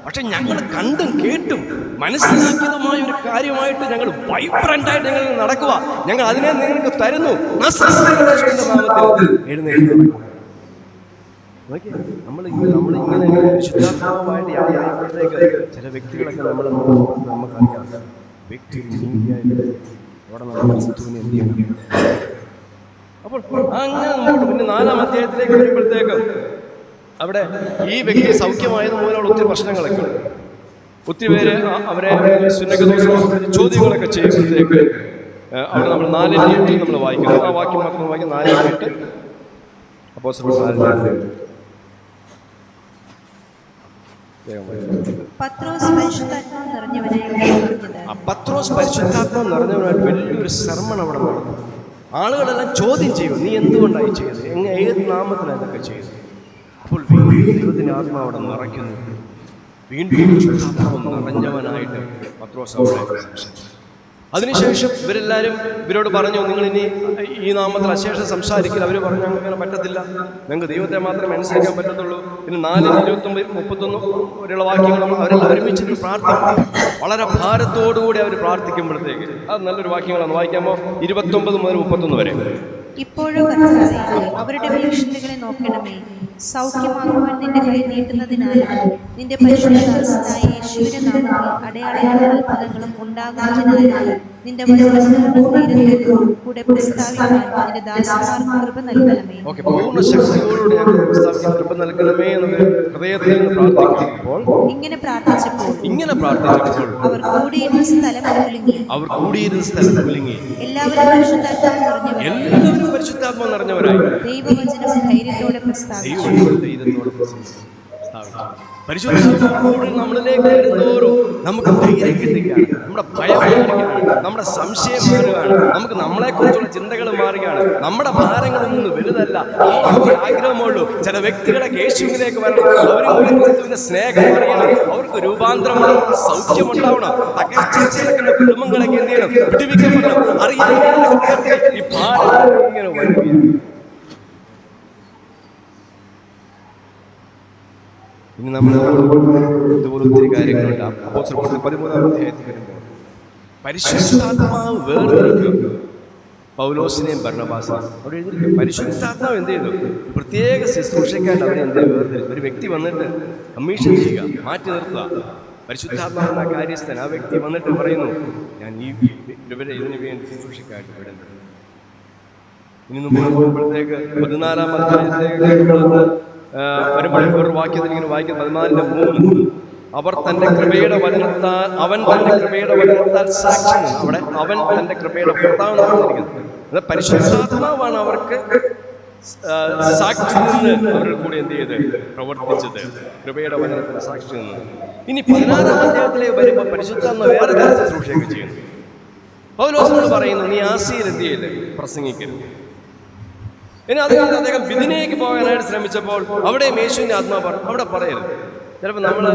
പക്ഷെ ഞങ്ങൾ കണ്ടും കേട്ടും മനസ്സിലാക്കിയതുമായ ഒരു കാര്യമായിട്ട് ഞങ്ങൾ വൈബ്രൻ്റായിട്ട് ഞങ്ങൾ നടക്കുക. ഞങ്ങൾ അതിനെ നിങ്ങൾക്ക് തരുന്നു. എഴുന്നേറ്റ് നമ്മളിങ്ങനെ വിശുദ്ധാത്മാവുമായിട്ട് യാത്രയായപ്പോഴത്തേക്ക് ചില വ്യക്തികളൊക്കെ നമുക്കറിയാം. വ്യക്തി അവിടെ നമ്മൾ എന്ത് ചെയ്യണം? അപ്പോൾ അങ്ങനെ മുമ്പോട്ട്. പിന്നെ 4-ാം അധ്യായത്തിലേക്ക് വരുമ്പോഴത്തേക്ക് അവിടെ ഈ വ്യക്തി സൗഖ്യമായത് മൂലമുള്ള ഒത്തിരി പ്രശ്നങ്ങളൊക്കെ ഉണ്ട്. ഒത്തിരി പേര് അവരെ ചോദ്യങ്ങളൊക്കെ ചെയ്യുമ്പോഴത്തേക്ക് അവിടെ നമ്മൾ 4:8 നമ്മൾ വായിക്കുന്നു. ആ വാക്യം മാത്രം വായിക്കും. 4:8 അപ്പോസ്തലൻ 4:8. പത്രോസ് പരിശുദ്ധാത്മാവ് നിറഞ്ഞവനായിട്ട് വലിയൊരു സർമ്മൺ അവിടെ നടന്നു. ആളുകളെല്ലാം ചോദ്യം ചെയ്യും, നീ എന്തുകൊണ്ടായി ചെയ്തത്? ഏത് നാമത്തിലാണ് ഇതൊക്കെ ചെയ്തത്? അപ്പോൾ ദൈവത്തിന്റെ ആത്മാവ് അവിടെ നിറയ്ക്കുന്നു. വീണ്ടും നിറഞ്ഞവനായിട്ട് പത്രോസ് അവിടെ സംസാരിച്ചു. അതിനുശേഷം ഇവരോട് പറഞ്ഞു, നിങ്ങൾ ഇനി ഈ നാമത്തിൽ അശേഷം സംസാരിക്കില്ല. അവർ പറഞ്ഞു, അങ്ങനെ പറ്റത്തില്ല, ഞങ്ങൾക്ക് ദൈവത്തെ മാത്രമേ അനുസരിക്കാൻ പറ്റത്തുള്ളൂ. പിന്നെ 4:29-31 വരെയുള്ള വാക്യങ്ങൾ അവരെല്ലാം ഒരുമിച്ചിട്ട് പ്രാർത്ഥിക്കും. വളരെ ഭാരത്തോടുകൂടി അവർ പ്രാർത്ഥിക്കുമ്പോഴത്തേക്ക് അത് നല്ലൊരു വാക്യങ്ങളാണ്. വായിക്കാമോ? 29 മുതൽ 31 വരെ. ഇപ്പോഴും കർത്താവേ, അവരുടെ വീക്ഷണങ്ങളെ നോക്കണമേ. സൗഖ്യമാകുവാൻ നിന്റെ കൈ നീട്ടുന്നതിനാലും നിന്റെ പരിശുദ്ധദാസനായ യേശുവിന്റെ നാമത്തിൽ അടയാളങ്ങളും അത്ഭുതങ്ങളും ഉണ്ടാകുന്നതിനാലും നിന്റെ വചനത്തോടും കൂടെ പ്രസ്താവിക്കാൻ നിന്റെ ദാസന്മാർക്ക് കൃപ നൽകണമേ. പൂർണ്ണ ശക്തിയോടുകൂടി കൃപ നൽകണമേ എന്ന് ഹൃദയത്തിൽ നിന്ന് പ്രാർത്ഥിക്കുമ്പോൾ ഇങ്ങനെ പ്രാർത്ഥിച്ചപ്പോൾ അവർ കൂടിയിരുന്ന സ്ഥലം കുലുങ്ങി. എല്ലാവരും പരിശുദ്ധാത്മാവ് നിറഞ്ഞവരായി ദൈവവചനം ധൈര്യത്തോടെ പ്രസ്താവിച്ചു. പരിശുദ്ധാത്മാവോട് നമ്മളിലേക്ക് വരുന്നോറും നമുക്ക് ധൈര്യം കിട്ടുകയാണ്. നമ്മുടെ ഭയം മാറുകയാണ്, നമ്മുടെ സംശയം മാറുകയാണ്, നമുക്ക് നമ്മളെക്കുറിച്ചുള്ള ചിന്തകൾ മാറുകയാണ്. നമ്മുടെ ഭാരങ്ങളൊന്നും വലുതല്ല, ആഗ്രഹമുള്ളൂ. ചില വ്യക്തികളൊക്കെ യേശുവിലേക്ക് വരണം, അവരും ക്രിസ്തുവിന്റെ സ്നേഹം അറിയണം, അവർക്ക് രൂപാന്തരമുള്ള സൗഖ്യമുണ്ടാവണം. തകർച്ചയുടെ കുടുംബങ്ങളൊക്കെ എന്ത് ചെയ്യണം? വിടുവിക്കപ്പെടണം. അറിയാൻ ഈ ഭാരം ഇങ്ങനെ വരികയാണ്. ഇനി നമ്മൾ ഇതുപോലെ ഒത്തിരി കാര്യങ്ങളുണ്ട്. അപ്പോസ്തലപ്രവൃത്തി 13-ാം അധ്യായത്തിൽ വരുമ്പോൾ പരിശുദ്ധാത്മാവ് വേർതിരിക്കും. പൗലോസിനെയും ബർണ്ണബാസിനെയും അവിടെ എഴുതിയിരിക്കും. പരിശുദ്ധാത്മാവ് എന്ത് ചെയ്തു? പ്രത്യേക ശുശ്രൂഷയ്ക്കായിട്ട് അവരെ എന്ത് വേർതിരിച്ചു? ഒരു വ്യക്തി വന്നിട്ട് കമ്മീഷൻ ചെയ്യുക, മാറ്റി നിർത്തുക. പരിശുദ്ധാത്മാവ് എന്ന കാര്യസ്ഥൻ ആ വ്യക്തി വന്നിട്ട് പറയുന്നു, ഞാൻ ഇതിനു വേണ്ടി ശുശ്രൂഷയ്ക്കായിട്ട് വിടുന്നത്. ഇനി പോകുമ്പോഴത്തേക്ക് 14-ാം അധ്യായത്തിലേക്ക് വരുമ്പോൾ ഒരു വാക്യത്തിൽ ഇങ്ങനെ വായിക്കുന്നത് 14:3 അവൻ തന്റെ കൃപയുടെ വചനത്താൽ സാക്ഷി നിന്ന്. അവിടെ അവൻ തന്റെ കൃപയുടെ ഭർത്താവ് പറഞ്ഞിരിക്കുന്നത് പരിശുദ്ധാത്മാവാണ് അവർക്ക് സാക്ഷി നിന്ന് അവരുടെ കൂടെ എന്ത് ചെയ്ത് പ്രവർത്തിച്ചത്, കൃപയുടെ വചനത്തിന് സാക്ഷി നിന്ന്. ഇനി 14-ാം അധ്യായത്തിലേക്ക് വരുമ്പോൾ പരിശുദ്ധാത്മാവ് വേറെ തരം ശുശ്രൂഷയൊക്കെ ചെയ്യുന്നു. പൗലോസിനോട് പറയുന്നു, നീ ആസിയിൽ എന്ത് ചെയ്യരുത്, പ്രസംഗിക്കരുത്. ഇനി അതുകൊണ്ട് അദ്ദേഹം ബിഥിനയിലേക്ക് പോകാനായിട്ട് ശ്രമിച്ചപ്പോൾ അവിടെ യേശുവിന്റെ ആത്മാവ് അവിടെ പറയരുത്. ചിലപ്പോൾ നമ്മൾ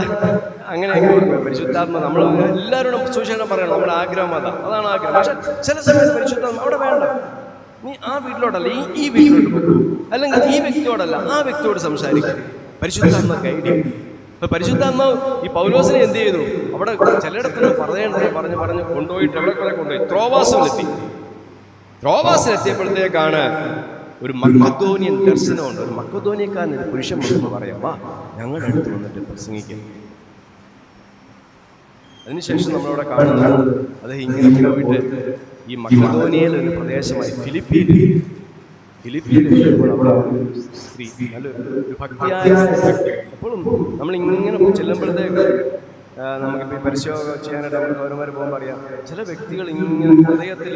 അങ്ങനെയൊക്കെ പരിശുദ്ധാത്മ നമ്മൾ എല്ലാവരോടും സുവിശേഷം പറയണം, നമ്മുടെ ആഗ്രഹം അതാണ് ആഗ്രഹം. പക്ഷെ ചില സമയത്ത് പരിശുദ്ധാത്മ അവിടെ വേണ്ട, നീ ആ വീട്ടിലോട്ടല്ല ഈ വീട്ടിലോട്ട് പോകും, അല്ലെങ്കിൽ ഈ വ്യക്തിയോടല്ല ആ വ്യക്തിയോട് സംസാരിക്കും. പരിശുദ്ധാത്മ ഗൈഡ് ചെയ്യും. അപ്പൊ പരിശുദ്ധാത്മാവ് ഈ പൗലോസിനെ എന്ത് ചെയ്തു? അവിടെ ചിലയിടത്തുനിന്ന് പറഞ്ഞ് കൊണ്ടുപോയിട്ട് എവിടെ കുറെ കൊണ്ടുപോയി ത്രോവാസിലെത്തിയപ്പോഴത്തേക്കാണ് ഒരു മക്കതോനിയൻ ദർശനമുണ്ട്. ഒരു മക്കതോനിയക്കാരൻ ഒരു പുരുഷൻ എന്ന് പറയാം, വാ ഞങ്ങളുടെ അടുത്ത് വന്നിട്ട് പ്രസംഗിക്കും. അതിനുശേഷം നമ്മളവിടെ കാണുന്നത് അദ്ദേഹം ഇങ്ങനെ പോയിട്ട് ഈ മക്കതോനിയയിൽ ഒരു പ്രദേശമായി ഫിലിപ്പിയിൽ അവിടെ സ്ത്രീ നല്ലൊരു ഭക്തിയായ എപ്പോഴും നമ്മളിങ്ങനെ ചെല്ലുമ്പോഴത്തേക്ക് നമുക്കിപ്പോൾ ഈ പരിശോധന ചെയ്യാനായിട്ട് നമ്മൾ പൗരന്മാർ പോകുമ്പോൾ അറിയാം, ചില വ്യക്തികൾ ഇങ്ങനെ ഹൃദയത്തിൽ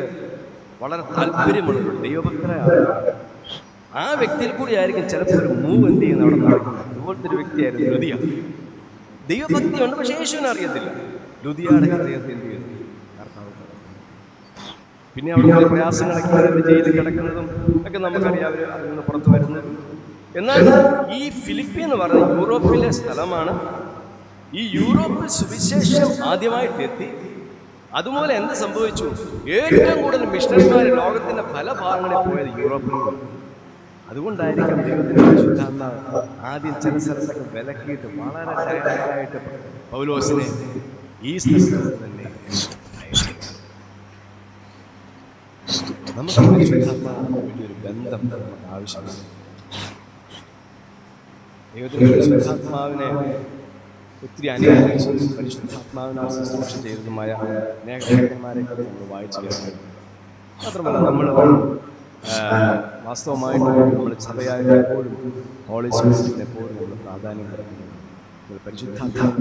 വളരെ താല്പര്യമുള്ള ദൈവഭക്തരായ ആ വ്യക്തിയിൽ കൂടി ആയിരിക്കും ചിലപ്പോൾ ഒരു മൂവ് എന്ത് ചെയ്യുന്ന അവിടെ നടക്കുന്നത്. അതുപോലത്തെ ഒരു വ്യക്തിയായിരുന്നു ലുദിയ. ദൈവഭക്തിയുണ്ട്, പക്ഷേ യേശുവിനെ അറിയത്തില്ല. ലുദിയയുടെ ഹൃദയത്തിൽ എന്ത് ചെയ്യുന്നു? പിന്നെ അവിടെ പ്രയാസങ്ങളൊക്കെ ജയിലിൽ കിടക്കുന്നതും ഒക്കെ നമുക്കറിയാം, അവർ അതിൽ നിന്ന് പുറത്തു വരുന്നത്. എന്നാൽ ഈ ഫിലിപ്പി എന്ന് പറയുന്നത് യൂറോപ്പിലെ സ്ഥലമാണ്. ഈ യൂറോപ്പിൽ സുവിശേഷം ആദ്യമായിട്ട് എത്തി. അതുപോലെ എന്ത് സംഭവിച്ചു? ഏറ്റവും കൂടുതൽ മിഷണറിമാർ ലോകത്തിന്റെ പല ഭാഗങ്ങളിൽ പോയത് യൂറോപ്പിൽ. അതുകൊണ്ടായിരിക്കും ദൈവത്തിന്റെ പരിശുദ്ധാത്മാവ് ആദ്യം ചില സ്ഥലത്തൊക്കെ വിലക്കിയിട്ട് വളരെ ഡയറക്റ്റായിട്ട് പൗലോസിനെ ഈ സ്ഥലത്ത് തന്നെ നമുക്ക് വലിയൊരു ബന്ധം നമുക്ക് ആവശ്യമാണ്. ദൈവത്തിന്റെ പരിശുദ്ധാത്മാവിനെ ഒത്തിരി അനുഗ്രഹിച്ചു പരിശുദ്ധാത്മാവിനാൽ ശുശ്രൂഷ ചെയ്തതുമായ അനേകന്മാരെ നമ്മൾ വായിച്ചു കേൾക്കുന്നത്. മാത്രമല്ല നമ്മൾ വാസ്തവമായിട്ട് നമ്മൾ സഭയായിട്ട് എപ്പോഴും ഹോളി സ്പിരിറ്റിന് എപ്പോഴും നമ്മൾ പ്രാധാന്യം കൊടുക്കുന്നത് പരിശുദ്ധാത്മാവിനെ.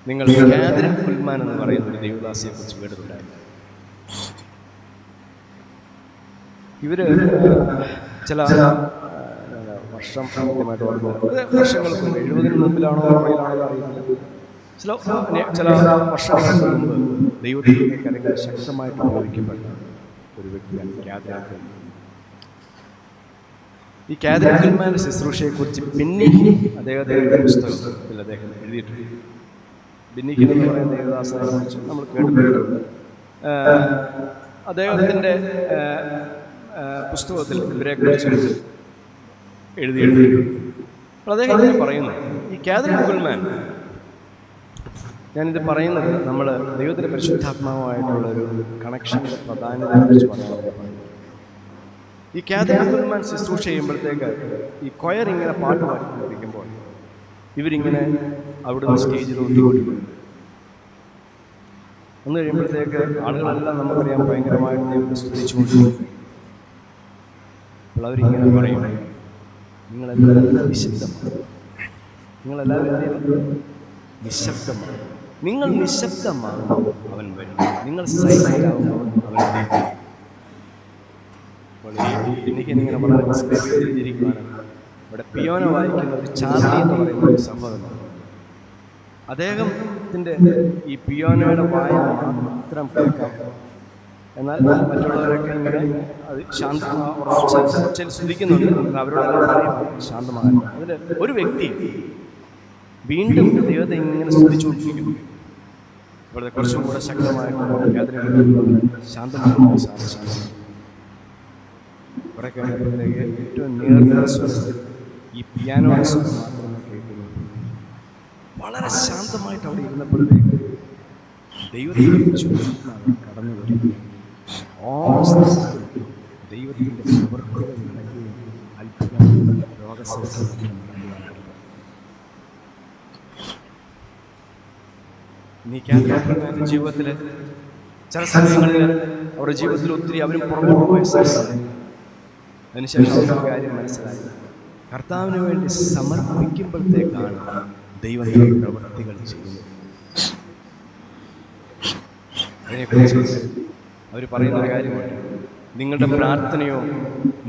നിങ്ങൾ കാതറിൻ കുൽമാൻ എന്ന് പറയുന്ന ഒരു ദൈവദാസിയെ കുറിച്ച് കേട്ടിട്ടുണ്ടായിരുന്നു. ഇവര് ചില വർഷം കൃത്യമായിട്ട് ഓർക്കുന്നത് വർഷങ്ങൾക്ക് മുമ്പ് 70-ന് മുമ്പിലാണോ ഓർമ്മയിലാണോ അറിയില്ല, ചില വർഷങ്ങൾക്ക് മുമ്പ് ദൈവത്തിൻ്റെ കരങ്ങൾ ശക്തമായിട്ട് ഉപയോഗിക്കപ്പെട്ട ഒരു വ്യക്തിയാണ് കാതറിൻ കുൽമാൻ. ഈ കാതറിൻ കുൽമാന്റെ ശുശ്രൂഷയെക്കുറിച്ച് ബെന്നിഹിൻ അദ്ദേഹത്തിന്റെ പുസ്തകത്തിൽ അദ്ദേഹം എഴുതിയിട്ടുണ്ട്. ബെന്നിഹിൻ എന്ന് പറയുന്ന ദേവദാസനെ കുറിച്ച് നമ്മൾ കേട്ടിട്ടുണ്ട്. അദ്ദേഹത്തിൻ്റെ പുസ്തകത്തിൽ ഇവരെക്കുറിച്ച് എഴുതിയിട്ടുണ്ട്. അപ്പോൾ അദ്ദേഹം ഇങ്ങനെ പറയുന്നു, ഈ കാതറിൻ കുൽമാൻ, ഞാനിത് പറയുന്നത് നമ്മൾ ദൈവത്തിൻ്റെ പരിശുദ്ധാത്മാവുമായിട്ടുള്ള ഒരു കണക്ഷൻ്റെ പ്രാധാന്യത്തെക്കുറിച്ച് പറയാൻ. ഈ കാതറിൻ കുൽമാൻ ശുശ്രൂഷ ചെയ്യുമ്പോഴത്തേക്ക് ഈ കൊയർ ഇങ്ങനെ പാട്ട് പാടിക്കൊണ്ടിരിക്കുമ്പോൾ ഇവരിങ്ങനെ അവിടുന്ന് സ്റ്റേജിൽ ഒട്ടിക്കൊണ്ടിരിക്കും. ഒന്ന് കഴിയുമ്പോഴത്തേക്ക് ആളുകളെല്ലാം നമുക്കറിയാം ഭയങ്കരമായിട്ട് ദൈവത്തെ സ്തുതിച്ചുകൊണ്ടിരിക്കും. അപ്പോൾ അവരിങ്ങനെ പറയും, നിങ്ങളെല്ലാവരും നിശബ്ദമാണ്, നിങ്ങളെല്ലാവരും നിശബ്ദമാണ്. നിങ്ങൾ നിശബ്ദമാകുമ്പോൾ അവൻ വരും, നിങ്ങൾ സൈലന്റാകുമ്പോൾ അവൻ വരും. ഇങ്ങനെ വളരെ ഡിസ്ക്രൈബ് ഇവിടെ പിയോന വായിക്കുന്ന ഒരു ചാർലി എന്ന് പറയുന്ന ഒരു സംഭവമാണ്. അദ്ദേഹത്തിൻ്റെ ഈ പിയോനയുടെ വായന മാത്രം കേൾക്കാം, എന്നാൽ മറ്റുള്ളവരൊക്കെ ഇങ്ങനെ അത് ശാന്തമായി സ്തുതിക്കുന്നുണ്ട്. അവരോട് ശാന്തമാകാൻ. അതിൽ ഒരു വ്യക്തി വീണ്ടും ദൈവത്തെ ഇങ്ങനെ സ്തുതിച്ചുകൊണ്ടിരിക്കുന്നു. ഇവിടെ കുറച്ചും കൂടെ ശക്തമായിട്ട് ശാന്തമായി കുറെ കഴിയുമ്പോഴത്തേക്ക് ഏറ്റവും നേർന്ന സ്വരം ഈ പിയാനോ സ്വരം മാത്രമേ കേൾക്കുന്നു. വളരെ ശാന്തമായിട്ട് അവിടെ ഇരുന്നപ്പോഴത്തേക്ക് ദൈവത്തിൻ്റെ പരിശുദ്ധാത്മാവ് കടന്നു വരികയും ഓരോ സ്ഥലത്തും ദൈവത്തിൻ്റെ പ്രവൃത്തികൾ നടക്കുകയും അത്ഭുതങ്ങളും രോഗസൗഖ്യങ്ങളും നടക്കുവാനായിട്ട് നീ കാത്തലിക് ജീവിതത്തിൽ ചില സമയങ്ങളിൽ അവരുടെ ജീവിതത്തിൽ ഒത്തിരി അവരും പുറകോട്ട് പോയ സമയമുണ്ട്. അതിനുശേഷം അവരുടെ കാര്യം മനസ്സിലായി. കർത്താവിന് വേണ്ടി സമർപ്പിക്കുമ്പോഴത്തേക്കാണ് ദൈവത്തിൻ്റെ പ്രവൃത്തികൾ ചെയ്യുന്നത്. അതിനെക്കുറിച്ച് അവർ പറയുന്ന ഒരു കാര്യമുണ്ട്. നിങ്ങളുടെ പ്രാർത്ഥനയോ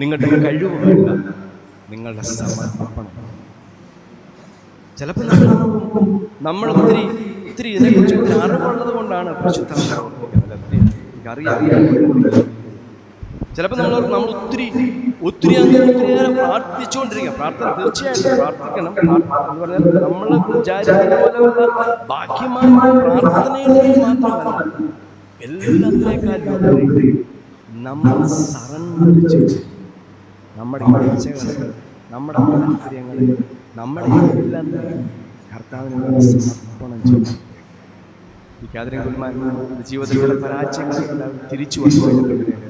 നിങ്ങളുടെ കഴിവുമല്ല, നിങ്ങളുടെ സമർപ്പണം. ചിലപ്പോൾ നമ്മൾ ഒത്തിരി ഇതിനെക്കുറിച്ച് ഒത്തിരി അറിവുള്ളത് കൊണ്ടാണ് പരിശുദ്ധാത്മാവ് പ്രവർത്തിക്കുന്നത്. എനിക്കറിയാം. ചിലപ്പോൾ നമ്മൾ ഒത്തിരിയേറെ പ്രാർത്ഥിച്ചുകൊണ്ടിരിക്കുക. പ്രാർത്ഥന തീർച്ചയായിട്ടും പ്രാർത്ഥിക്കണം. എന്ന് പറഞ്ഞാൽ നമ്മൾ വിചാരിക്കുന്ന പോലെയുള്ള ബാഹ്യമായ പ്രാർത്ഥനയിൽ മാത്രമല്ല, എല്ലാത്തിനേക്കാളും നമ്മൾ സറണ്ടർ ചെയ്ത് നമ്മുടെ ഇച്ഛകൾ, നമ്മുടെ താല്പര്യങ്ങൾ, നമ്മുടെ എല്ലാത്തിനും കർത്താവിന് വേണ്ടി സമർപ്പണം ചെയ്യും. ഈ കാതലിക് കുർബാന ജീവിതത്തിൽ ചില പരാജയങ്ങളെല്ലാം തിരിച്ചു വന്നു കഴിഞ്ഞപ്പോഴത്തേക്ക്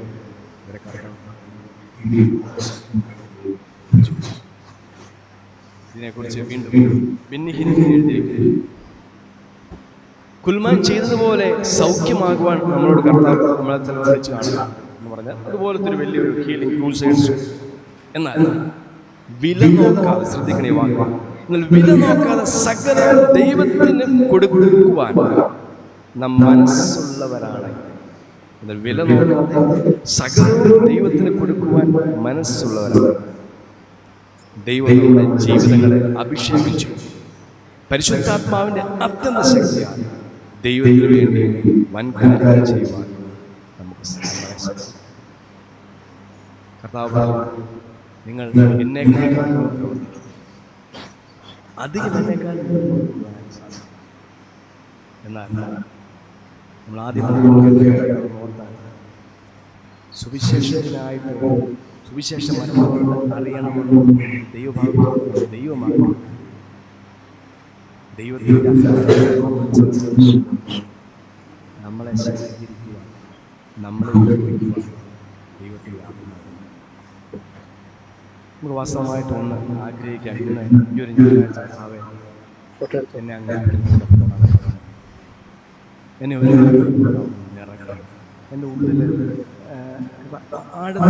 ഇതിനെക്കുറിച്ച് വീണ്ടും എഴുതിയിരിക്കുന്നു. കുൽമാൻ ചെയ്തതുപോലെ സൗഖ്യമാകുവാൻ നമ്മളോട് കർത്താവ് നമ്മളെ വിളിച്ചു കാണുക എന്ന് പറഞ്ഞാൽ അതുപോലത്തെ ഒരു വലിയൊരു ഹീലിംഗ് ക്രൂസൈഡ്സ്. എന്നാൽ വില നോക്കാതെ, ശ്രദ്ധിക്കണേ വാങ്ങുക, എന്നാൽ വില നോക്കാതെ സകല ദൈവത്തിന് കൊടുക്കുവാൻ നാം മനസ്സുള്ളവരാണെങ്കിൽ, എന്നാൽ വില നോക്കാതെ സകലവും ദൈവത്തിന് കൊടുക്കുവാൻ മനസ്സുള്ളവരാണ്. ദൈവം നമ്മുടെ ജീവിതങ്ങളെ അഭിഷേകിച്ചു. പരിശുദ്ധാത്മാവിന്റെ അത്യന്ത ശക്തിയാണ് ദൈവത്തിന് വേണ്ടി വൻകാര്യങ്ങൾ ചെയ്യുവാൻ നമുക്ക് കർത്താവ് നിങ്ങൾ എന്നേക്കാൾ അധികം എന്നേക്കാൾ. എന്നാൽ നമ്മൾ ആദ്യം ഓർത്താൽ സുവിശേഷത്തിനായിട്ട് സുവിശേഷം മറ്റുള്ളവർക്ക് അറിയണമെന്ന് ദൈവമാണ് ദൈവത്തിൻ്റെ നമ്മളെ ശേഖരിക്കുക, നമ്മളെ ഉപയോഗിക്കുക ദൈവത്തിൻ്റെ ആത്മാവാണ്. നമുക്ക് വാസ്തവമായിട്ട് ഒന്ന് ആഗ്രഹിക്കാം. ഇന്ന് ഈ ഒരു ഞായറാഴ്ച കർത്താവേ എന്നെ അങ്ങാടി എന്നെ ഒരു നിറക്കണം. എൻ്റെ ഉള്ളിൽ ആരും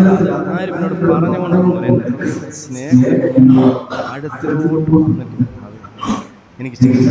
എന്നോട് പറഞ്ഞുകൊണ്ടൊന്നും എൻ്റെ സ്നേഹം ആഴത്തിലോട്ട് വന്നിട്ടുണ്ട്. എനിക്ക് ചെയ്യുന്ന